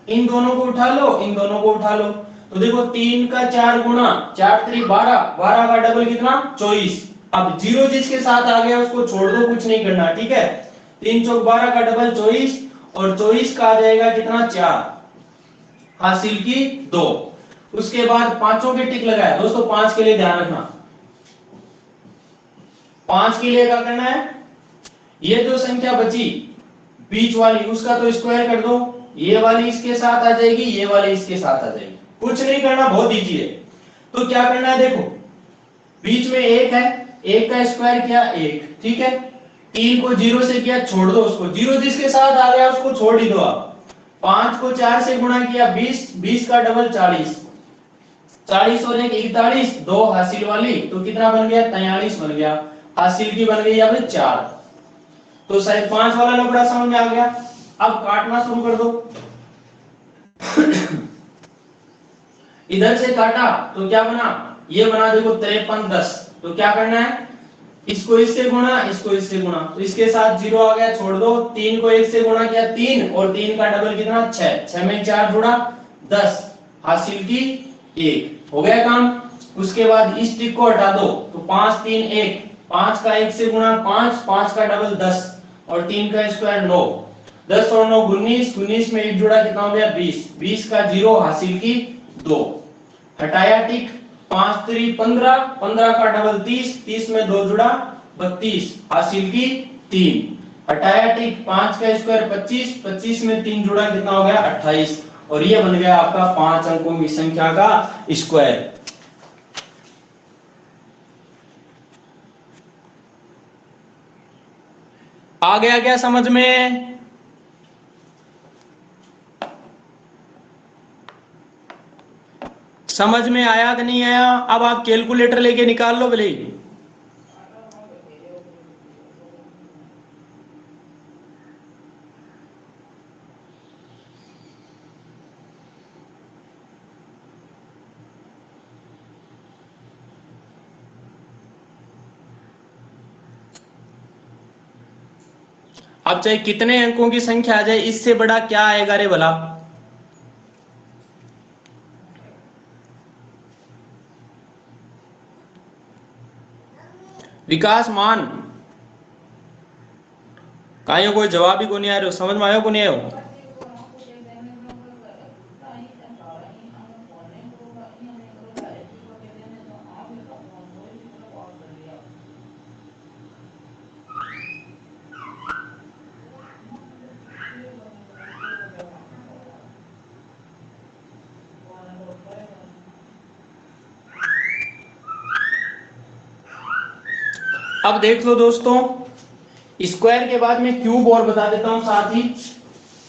इन दोनों को उठा लो, इन दोनों को उठा लो। तो देखो 3 का 4 गुणा 4 3 12, 12 का डबल कितना 24। अब जीरो जिसके साथ आ गया उसको छोड़ दो, कुछ नहीं करना, ठीक है। 3 चौक 12 का डबल 24, और 24 का आ जाएगा कितना 4, हासिल की 2। उसके बाद पांचों के टिक लगाया। दोस्तों 5 के लिए ध्यान रखना, 5 के लिए क्या करना है, ये जो संख्या बची बीच वाली उसका तो स्क्वायर कर दो, ये वाली इसके साथ आ जाएगी, ये वाली इसके साथ आ जाएगी, कुछ नहीं करना, बहुत इजी है। तो क्या करना है, देखो बीच में 1 है, 1 का स्क्वायर किया 1, ठीक है। 3 को 0 से किया, छोड़ दो उसको, जीरो जिसके साथ आ गया उसको छोड़ ही दो आप। 5 को 4 से गुणा किया 20, 20 का डबल 40, 40 और 1 41, 2 हासिल वाली, तो कितना बन गया 43 बन गया, हासिल की बन गई अब 4। तो शायद 5 वाला लफड़ा समझ में आ गया। अब काटना शुरू कर दो। इधर से काटा तो क्या बना, ये बना देखो 53 10। तो क्या करना है, इसको इससे गुणा, इसको इससे गुणा, तो इसके साथ 0 आ गया, छोड़ दो। 3 को 1 से गुणा किया 3, और 3 का डबल कितना 6, 6 में 4 जुड़ा 10, हासिल की 1, हो गया काम। उसके बाद इस टिक को हटा दो, तो 5 3 1, 5 का 1 से गुणा 5, 5 का डबल 10, और 3 का स्क्वायर 9, 10 और 9 19, 19 में 1 जुड़ा कितना हो गया 20, 20 का 0, हासिल की 2, हटाया टिक। 5 3 15, 15 का डबल 30, 30 में 2 जुड़ा 32, हासिल की 3, हटाया टिक। 5 का स्क्वायर 25, 25 में 3 जुड़ा कितना हो गया 28, और ये बन गया आपका 5 अंकों की संख्या का स्क्वायर। आ गया क्या समझ में? समझ में आया कि नहीं आया? अब आप कैलकुलेटर लेके निकाल लो भले। अब चाहे कितने अंकों की संख्या आ जाए, इससे बड़ा क्या आएगा रे भला? विकास मान कायो कोई जवाब ही को नहीं आ रहा, समझ में आयो को नहीं आयो? अब देख लो दोस्तों, स्क्वायर के बाद में क्यूब और बता देता हूं साथ ही,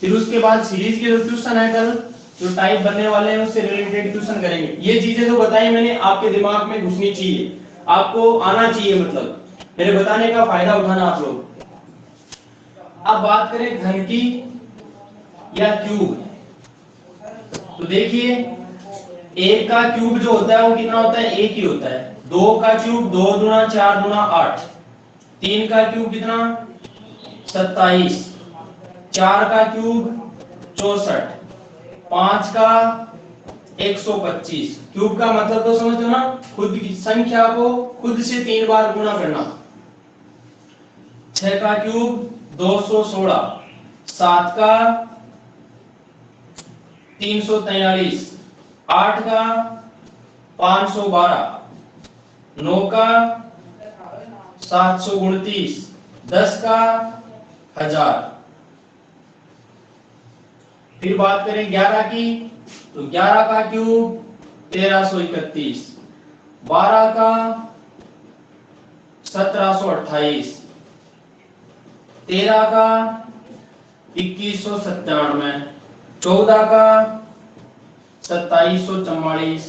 फिर उसके बाद सीरीज के जो क्वेश्चन है कल जो टाइप बनने वाले हैं उससे रिलेटेड क्वेश्चन करेंगे। ये चीजें जो बताई मैंने आपके दिमाग में घुसनी चाहिए, आपको आना चाहिए, मतलब मेरे बताने का फायदा उठाना आप लोग। अब बात करें घन की या क्यूब, तो देखिए एक का क्यूब जो होता है वो कितना होता है, एक ही होता है। दो का क्यूब 2 दूना 4 दूना 8, तीन का क्यूब कितना 27, चार का क्यूब 64, पांच का 125। क्यूब का मतलब तो समझो ना, खुद की संख्या को खुद से 3 बार गुणा करना। 6 का क्यूब 216, 7 का 343, 8 का 512, 9 का 729, 10 का 1000। फिर बात करें 11 की, तो 11 का क्यूब 1331, 12 का 1728, 13 का 2197, 14 का 2744,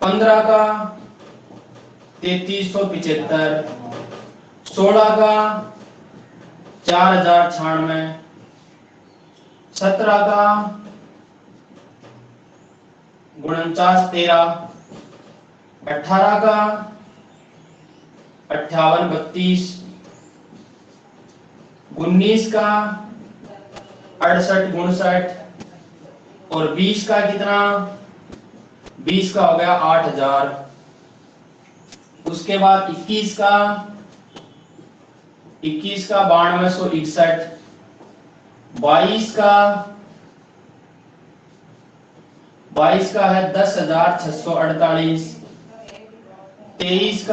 15 का 3375, 16 का 4096, 17 का 4913, 18 का 5832, 19 का 6859 और 20 का कितना, 20 का हो गया 8000। उसके बाद 21 का 9261, 22 का है 10648, 23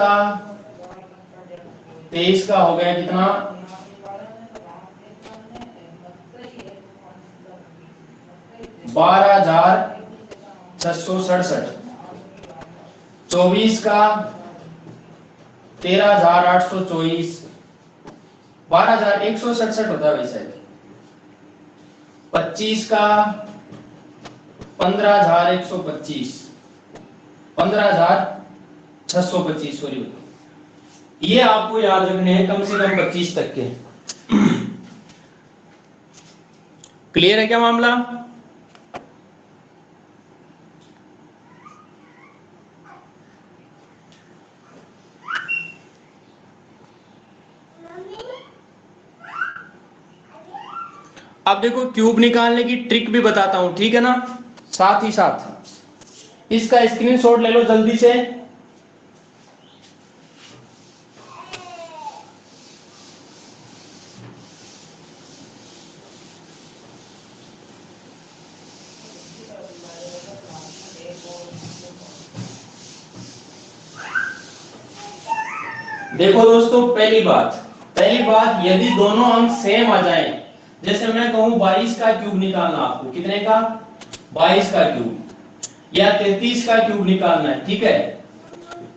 का हो गया कितना 12667, 24 का 13824, 12167 होता है वैसे। 25 का 15125, 15625, सॉरी, ये आपको याद रखने हैं कम से कम 25 तक के। क्लियर है क्या मामला? अब देखो क्यूब निकालने की ट्रिक भी बताता हूं, ठीक है ना, साथ ही साथ इसका स्क्रीनशॉट ले लो जल्दी से। देखो दोस्तों, पहली बात यदि दोनों अंक सेम आ जाएं, जैसे मैं कहूं 22 का क्यूब निकालना, आपको कितने का 22 का क्यूब या 33 का क्यूब निकालना है, ठीक है,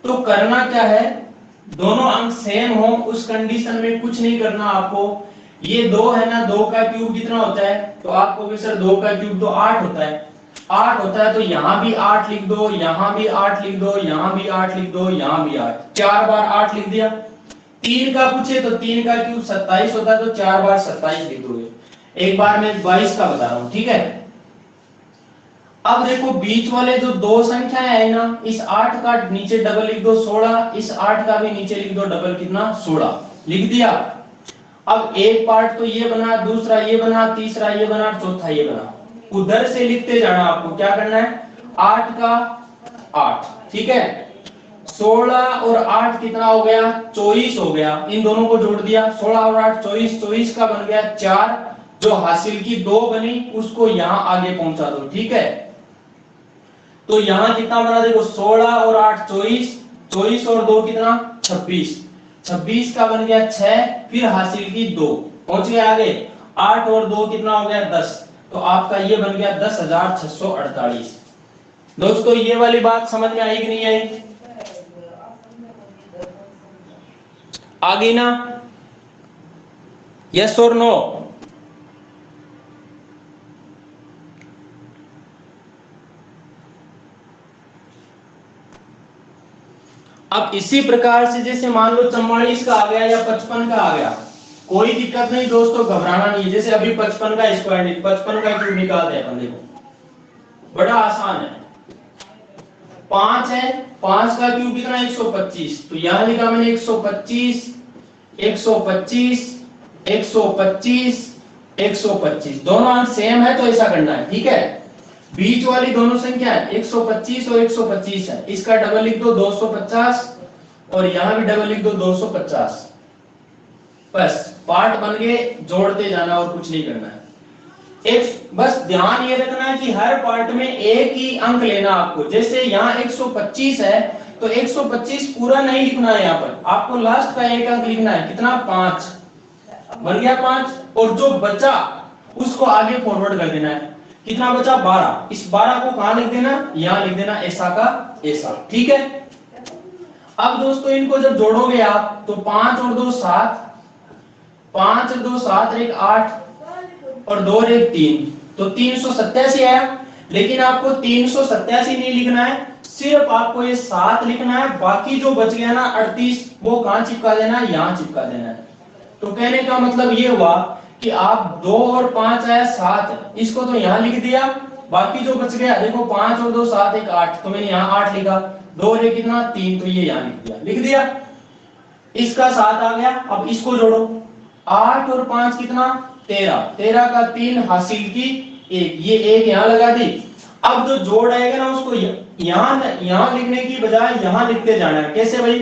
तो करना क्या है, दोनों अंक सेम हो उस कंडीशन में कुछ नहीं करना आपको। ये 2 है ना, 2 का क्यूब कितना होता है, तो आपको भी सर 2 का क्यूब तो 8 होता है, 8 होता है, तो यहां भी 8 लिख दो, यहां भी 8 लिख दो, यहां भी 8 लिख दो, यहां भी 8, 4 बार 8 लिख दिया। 3 का पूछे तो 3 का क्यूब 27 होता है, तो 4 बार 27 लिख दोगे। एक बार मैं 22 का बता रहा हूं, ठीक है। अब देखो बीच वाले जो दो संख्याएं है ना, इस 8 का नीचे डबल लिख दो 16, इस 8 का भी नीचे लिख दो डबल कितना 16, लिख दिया। अब एक पार्ट तो ये बना, दूसरा ये बना, तीसरा ये बना, चौथा ये बना, उधर से लिखते जाना। आपको क्या करना है, 8 का 8, ठीक है, 16 और 8 कितना हो गया 24 हो गया, इन दोनों को जोड़ दिया, 16 और 8 24, 24 का बन गया 4, जो हासिल की 2 बनी उसको यहां आगे पहुंचा दो, ठीक है। तो यहां कितना बना, देखो 16 और 8 24, 24 और 2 कितना 26, 26 का बन गया 6, फिर हासिल की 2, पहुंच गए आगे, 8 और 2 कितना हो गया 10, तो आपका ये बन गया 10,648। दोस्तों ये वाली बात समझ में आई कि नहीं आई, आ गई ना? यस और नो? अब इसी प्रकार से जैसे मान लो 44 का आ गया या 55 का आ गया, कोई दिक्कत नहीं दोस्तों, घबराना नहीं है। जैसे अभी 55 का स्क्वायर 55 का क्यूब निकालते हैं अपन, देखो बड़ा आसान है। 5 है, 5 का क्यूब कितना 125, तो यहां लिखा मैंने 125 125 125 125, दोनों अंक सेम है तो ऐसा करना है, ठीक है। बीच वाली दोनों संख्या है 125 और 125 है, इसका डबल लिख दो 250 और यहां भी डबल लिख दो 250। बस पार्ट बन गए, जोड़ते जाना और कुछ नहीं करना है। एक बस ध्यान ये रखना है कि हर पार्ट में एक ही अंक लेना आपको। जैसे यहाँ 125 है तो 125 पूरा नहीं लिखना है, यहाँ पर आपको लास्ट का एक अंक लिखना है, कितना 5 बन गया 5, और जो बचा उसको आगे फॉरवर्ड कर देना है, कितना बचा 12, इस 12 को कहां लिख देना, यहां लिख देना, ऐसा का ऐसा, ठीक है। अब दोस्तों इनको जब जोड़ोगे आप तो 5 और 2 7, 5 और 2 7 एक 8 और 2 और 1 3, तो 387 आया। लेकिन आपको 387 नहीं लिखना है, सिर्फ आपको ये 7 लिखना है, बाकी जो बच गया ना 38 वो कहां चिपका देना है, यहां चिपका देना है। तो कहने का मतलब ये हुआ कि आप 2 और 5 आया 7, इसको तो यहां लिख दिया, बाकी जो बच गया देखो 5 और 2 7 एक 8, तो मैंने यहां 8 लिखा, 2 और 1 कितना 3, तो ये यहां लिख दिया। इसका 7 आ गया। अब इसको जोड़ो, 8 और 5 कितना 13, 13 का 3 हासिल की 1, ये 1 यहां लगा दी। अब जो जोड़ आएगा ना उसको यहां लिखने की बजाय यहां लिखते जाना है। कैसे भाई,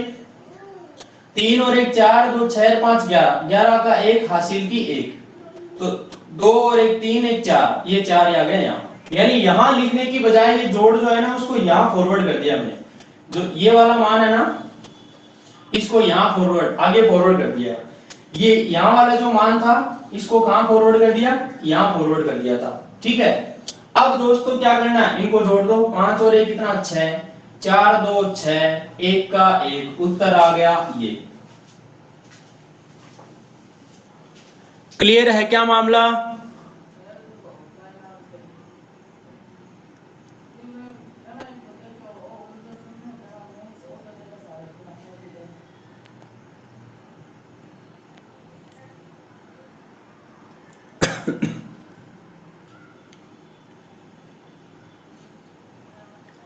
3 और 1 4, 2 6 5 11, 11 का 1 हासिल की 1, तो 2 और 1 3 1 4, ये 4 आ गया यहाँ। यानी यहां लिखने की बजाय ये जोड़ जो है ना उसको यहां फॉरवर्ड कर दिया मैंने, जो ये वाला मान है ना इसको यहां फॉरवर्ड आगे फॉरवर्ड कर दिया। ये यहां वाला जो मान था इसको कहां फॉरवर्ड कर दिया, यहां फॉरवर्ड कर दिया था, ठीक है। अब दोस्तों क्या करना है, इनको जोड़ दो, 5 और 1 कितना 6, 4 2 6, 1 का 1, उत्तर आ गया ये। क्लियर है क्या मामला?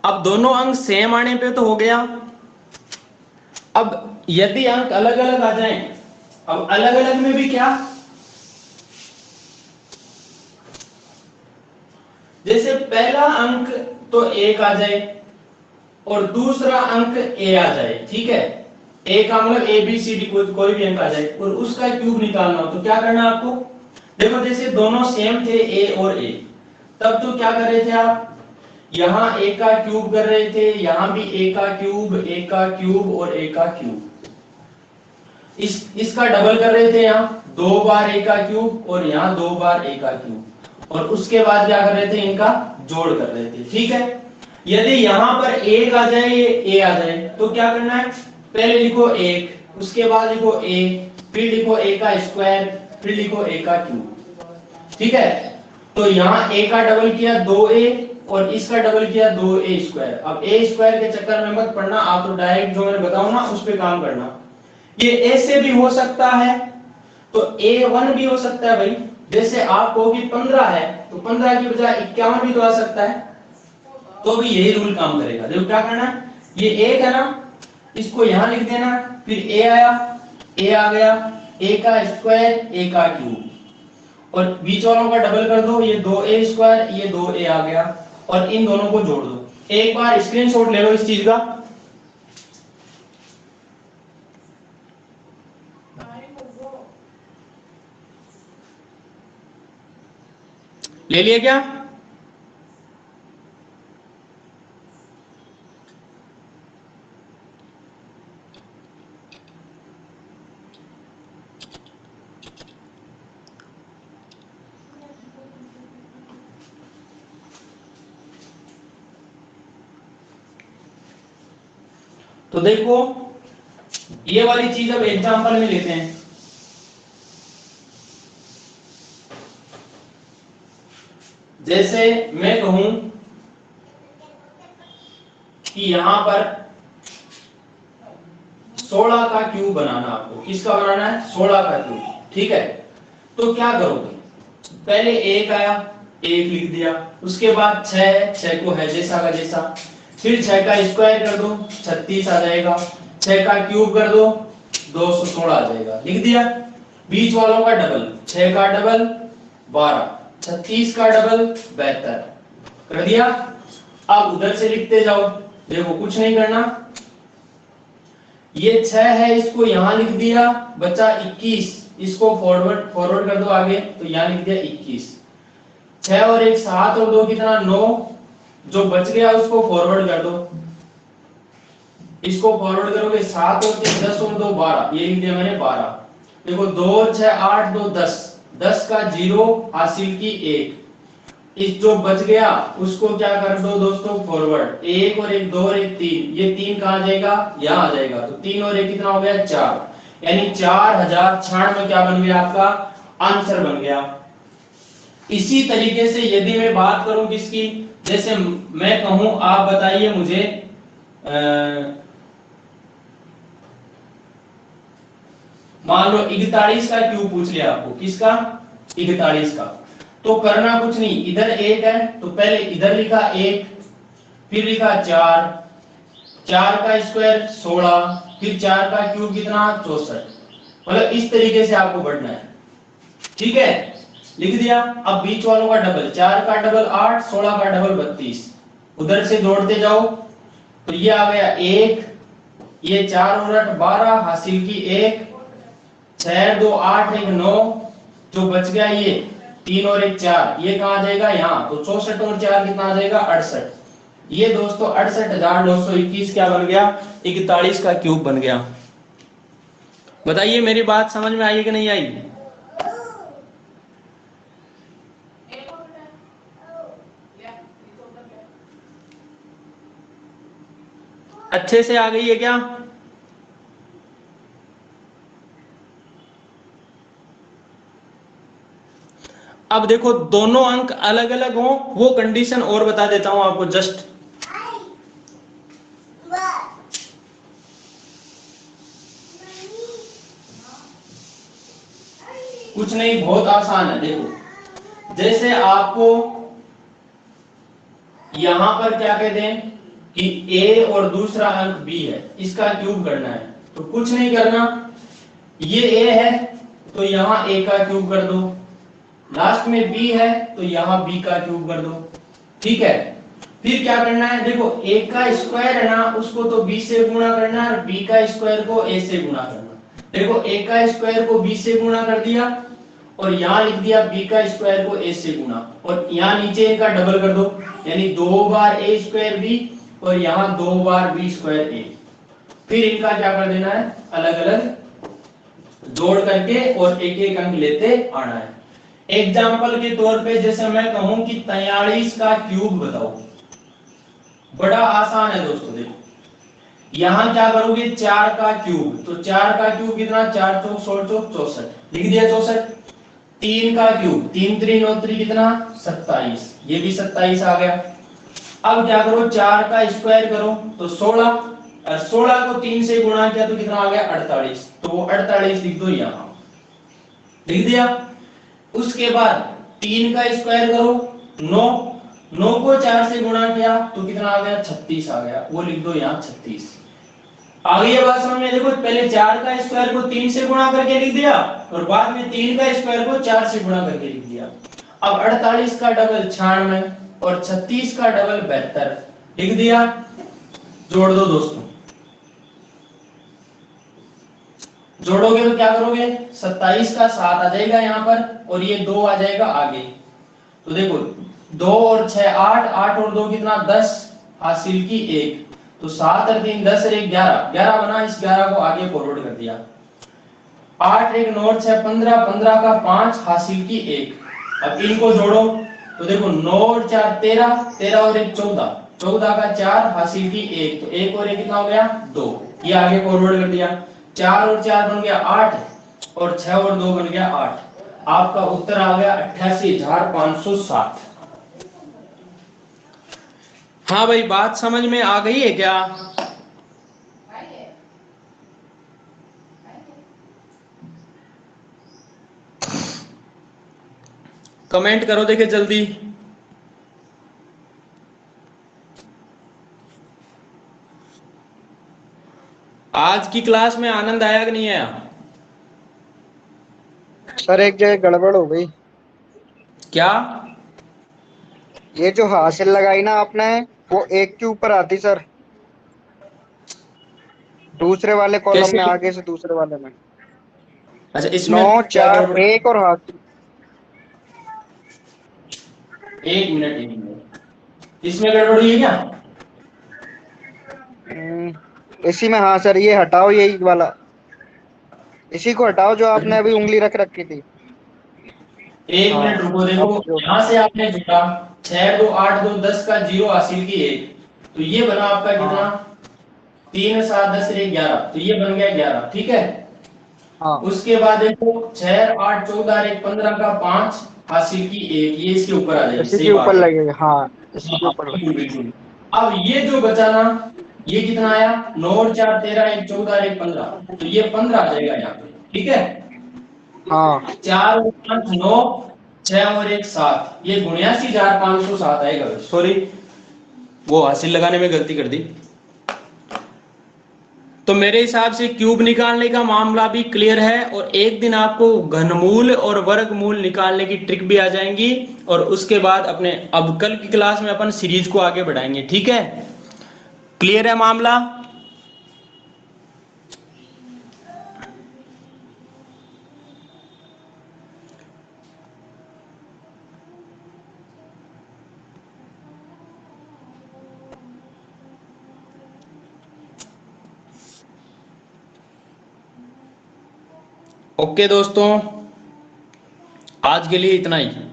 अब दोनों अंक सेम आने पे तो हो गया। अब यदि अंक अलग अलग आ जाएं, अब अलग अलग में भी क्या, जैसे पहला अंक तो 1 आ जाए और दूसरा अंक a आ जाए, ठीक है। a का मतलब a b c d कोई भी अंक आ जाए और उसका क्यूब निकालना हो तो क्या करना है आपको, देखो जैसे दोनों सेम थे a और a, तब तो क्या कर रहे थे आप, यहां a का क्यूब कर रहे थे, यहां भी a का क्यूब और a का क्यूब, इसका डबल कर रहे थे, यहां 2 बार a का क्यूब और यहां 2 बार a का क्यूब, और उसके बाद क्या कर रहे थे, इनका जोड़ कर रहे थे, ठीक है। यदि यहां पर 1 आ जाए, ये a आ जाए, तो क्या करना है, पहले लिखो 1, उसके बाद लिखो a, फिर लिखो a का स्क्वायर, फिर लिखो a का क्यूब, ठीक है। तो यहाँ a का डबल किया 2a और इसका डबल किया 2a स्क्वायर। अब a स्क्वायर के चक्कर में मत पड़ना, आप तो डायरेक्ट जो मैंने बताऊं ना उस पे काम करना। ये ऐसे भी हो सकता है, तो a1 भी हो सकता है भाई, जैसे आप कहोगे 15 है तो 15 की बजाय 51 भी तो आ सकता है, तो भी यही रूल काम करेगा। देखो क्या करना है, ये 1 है ना, इसको यहां लिख देना, फिर a आया, a आ गया, a का स्क्वायर a का क्यूब, और बीच वालों का डबल कर दो, ये 2a स्क्वायर ये 2a आ गया, और इन दोनों को जोड़ दो। एक बार स्क्रीनशॉट ले लो इस चीज का, ले लिया क्या? तो देखो ये वाली चीज अब एग्जांपल में लेते हैं। जैसे मैं कहूं कि यहां पर 16 का क्यूब बनाना, आपको किसका बनाना है? 16 का क्यूब। ठीक है, तो क्या करोगे? पहले 1 आया, 1 लिख दिया, उसके बाद 6 को है जैसा का जैसा, फिर 6 का स्क्वायर कर दो 36 आ जाएगा, 6 का क्यूब कर दो 216 आ जाएगा, लिख दिया। बीच वालों का डबल, 6 का डबल 12, 36 का डबल 72 कर दिया। अब उधर से लिखते जाओ, देखो कुछ नहीं करना, ये 6 है, इसको यहां लिख दिया, बचा 21, इसको फॉरवर्ड कर दो आगे, तो यहां लिख दिया 21, 6 और 1 7 और 2 कितना 9, जो बच गया उसको फॉरवर्ड कर दो, इसको फॉरवर्ड करोगे 7 और 3 10 और 2 12, ये लिख दिया मैंने 12। देखो 2 और 6 8 2 10, 10 का 0 हासिल की 1, इस जो बच गया उसको क्या कर दो दोस्तों फॉरवर्ड, 1 और 1 2 और 1 3, ये 3 कहां जाएगा? यहां आ जाएगा, तो 3 और 1 कितना हो गया 4, यानी 4096 क्या बन गया? आपका आंसर बन गया। इसी तरीके से यदि मैं बात करूं किसकी, जैसे मैं कहूं आप बताइए मुझे मान लो 41 का क्यूब पूछ लिया आपको, किसका? 41 का। तो करना कुछ नहीं, इधर 1 है तो पहले इधर लिखा 1, फिर लिखा 4, 4 का स्क्वायर 16, फिर 4 का क्यूब कितना 64, मतलब इस तरीके से आपको बढ़ना है। ठीक है, लिख दिया। अब बीच वालों का डबल, 4 का डबल 8, 16 का डबल 32, उधर से जोड़ते जाओ तो ये आ गया 1, ये 4 और 8 12 हासिल की 1, 6 2 8 1 9, जो बच गया ये 3 और 1 4, ये कहां जाएगा? यहाँ, तो 64 और 4 कितना आ जाएगा? 68। ये दोस्तों 68,921 क्या बन गया? 41 का क्यूब बन गया। बताइए मेरी बात समझ में आई कि नहीं आई? अच्छे से आ गई है क्या? अब देखो दोनों अंक अलग अलग हो, वो कंडीशन और बता देता हूं आपको जस्ट। कुछ नहीं, बहुत आसान है। देखो जैसे आपको यहां पर क्या कहते हैं कि a और दूसरा अंक b है, इसका क्यूब करना है, तो कुछ नहीं करना, ये a है तो यहां a का क्यूब कर दो, लास्ट में b है तो यहां b का क्यूब कर दो। ठीक है, फिर क्या करना है? देखो a का स्क्वायर है ना, उसको तो b से गुणा करना है, और b का स्क्वायर को a से गुणा करना। देखो a का स्क्वायर को b से गुणा कर दिया, और यहाँ लिख दिया b का स्क्वायर को a से गुणा, और यहाँ नीचे इनका डबल कर दो, यानी 2 बार a स्क्वायर b, और यहाँ 2 बार b स्क्वायर a। फिर इनका क्या कर देना है? अलग अलग जोड़ करके और एक एक अंक लेते आना है। एग्जाम्पल के तौर पे जैसे मैं कहूं कि 43 का क्यूब बताओ, बड़ा आसान है दोस्तों। देखो यहां क्या करोगे? 4 का क्यूब, तो 4 का क्यूब कितना? 4 चौक 16 चौक 64, लिख दिया 64। 3 का क्यूब, 3 3 9 3 कितना? 27, ये भी 27 आ गया। अब क्या करो? 4 का स्क्वायर करो तो 16, और 16 को 3 से गुणा किया तो कितना आ गया? 48, तो वो 48 लिख दो, यहां लिख दिया। उसके बाद 3 का स्क्वायर करो 9, 9 को 4 से गुणा किया तो कितना आ गया? 36 आ गया, वो लिख दो यहाँ 36। आ गई है बात समझ में? देखो पहले 4 का स्क्वायर को 3 से गुणा करके लिख दिया, और बाद में 3 का स्क्वायर को 4 से गुणा करके लिख दिया। अब 48 का डबल 96, और 36 का डबल 72 लिख दिया। जोड़ दो दोस्तों, जोड़ोगे तो क्या करोगे? 27 का 7 आ जाएगा यहाँ पर, और ये 2 आ जाएगा आगे। तो देखो 2 और 6 8, 8 और 2 कितना? 10 हासिल की 1, तो 7 और 3 10 और 1 11, 11 बना, इस 11 को आगे फॉरवर्ड कर दिया। 8 1 9 और 6 15, 15 का 5 हासिल की 1। अब इनको जोड़ो तो देखो 9 और 4 13, 13 और 1 14, 14 का 4 हासिल की 1, तो 1 और 1 कितना हो गया? 2, ये आगे फॉरवर्ड कर दिया। 4 और 4 बन गया 8, और 6 और 2 बन गया 8। आपका उत्तर आ गया 88,507। हाँ भाई, बात समझ में आ गई है क्या? कमेंट करो देखे जल्दी। आज की क्लास में आनंद आया कि नहीं आया? सर एक जगह गड़बड़ हो गई। क्या? ये जो हासिल लगाई ना आपने, वो एक के ऊपर आती सर, दूसरे वाले कॉलम कैसे? में, आगे से दूसरे वाले में। अच्छा, नौ इसमें क्या चार गड़बड़? एक और हासिल। एक मिनट, एक मिनट, इसमें गड़बड़ हुई है क्या? इसी में, हाँ सर, ये हटाओ, यही वाला, इसी को हटाओ जो आपने अभी उंगली रख रखी थी। एक हाँ, मिनट रुको, देखो अब जो, यहां से आपने जोड़ा 6 2 8 2 10 का 0 हासिल की 1, तो ये बना आपका कितना? हाँ 3 7 10 1 11, तो ये बन गया 11, ठीक है। हाँ, उसके बाद देखो 6 8 14 1 15 का 5 हासिल की 1, ये इसके ऊपर आ जाएगी, इसी सही के ऊपर बात है। लगेगा, हाँ इसी के हाँ, ऊपर बिल्कुल लगेगा। बिल्कुल। अब ये जो बचा ना, ये कितना आया? 9 और 4 13 1 14 1 15, तो ये 15 आ जाएगा यहाँ पे, ठीक है। हाँ 4 और 5 9, 6 और 1 7, ये 79,507 आएगा। सॉरी, वो हासिल लगाने में गलती कर दी। तो मेरे हिसाब से क्यूब निकालने का मामला भी क्लियर है, और एक दिन आपको घनमूल और वर्गमूल निकालने की ट्रिक भी आ जाएंगी, और उसके बाद अपने अब कल की क्लास में अपन सीरीज को आगे बढ़ाएंगे, ठीक है। क्लियर है मामला? ओके दोस्तों, आज के लिए इतना ही।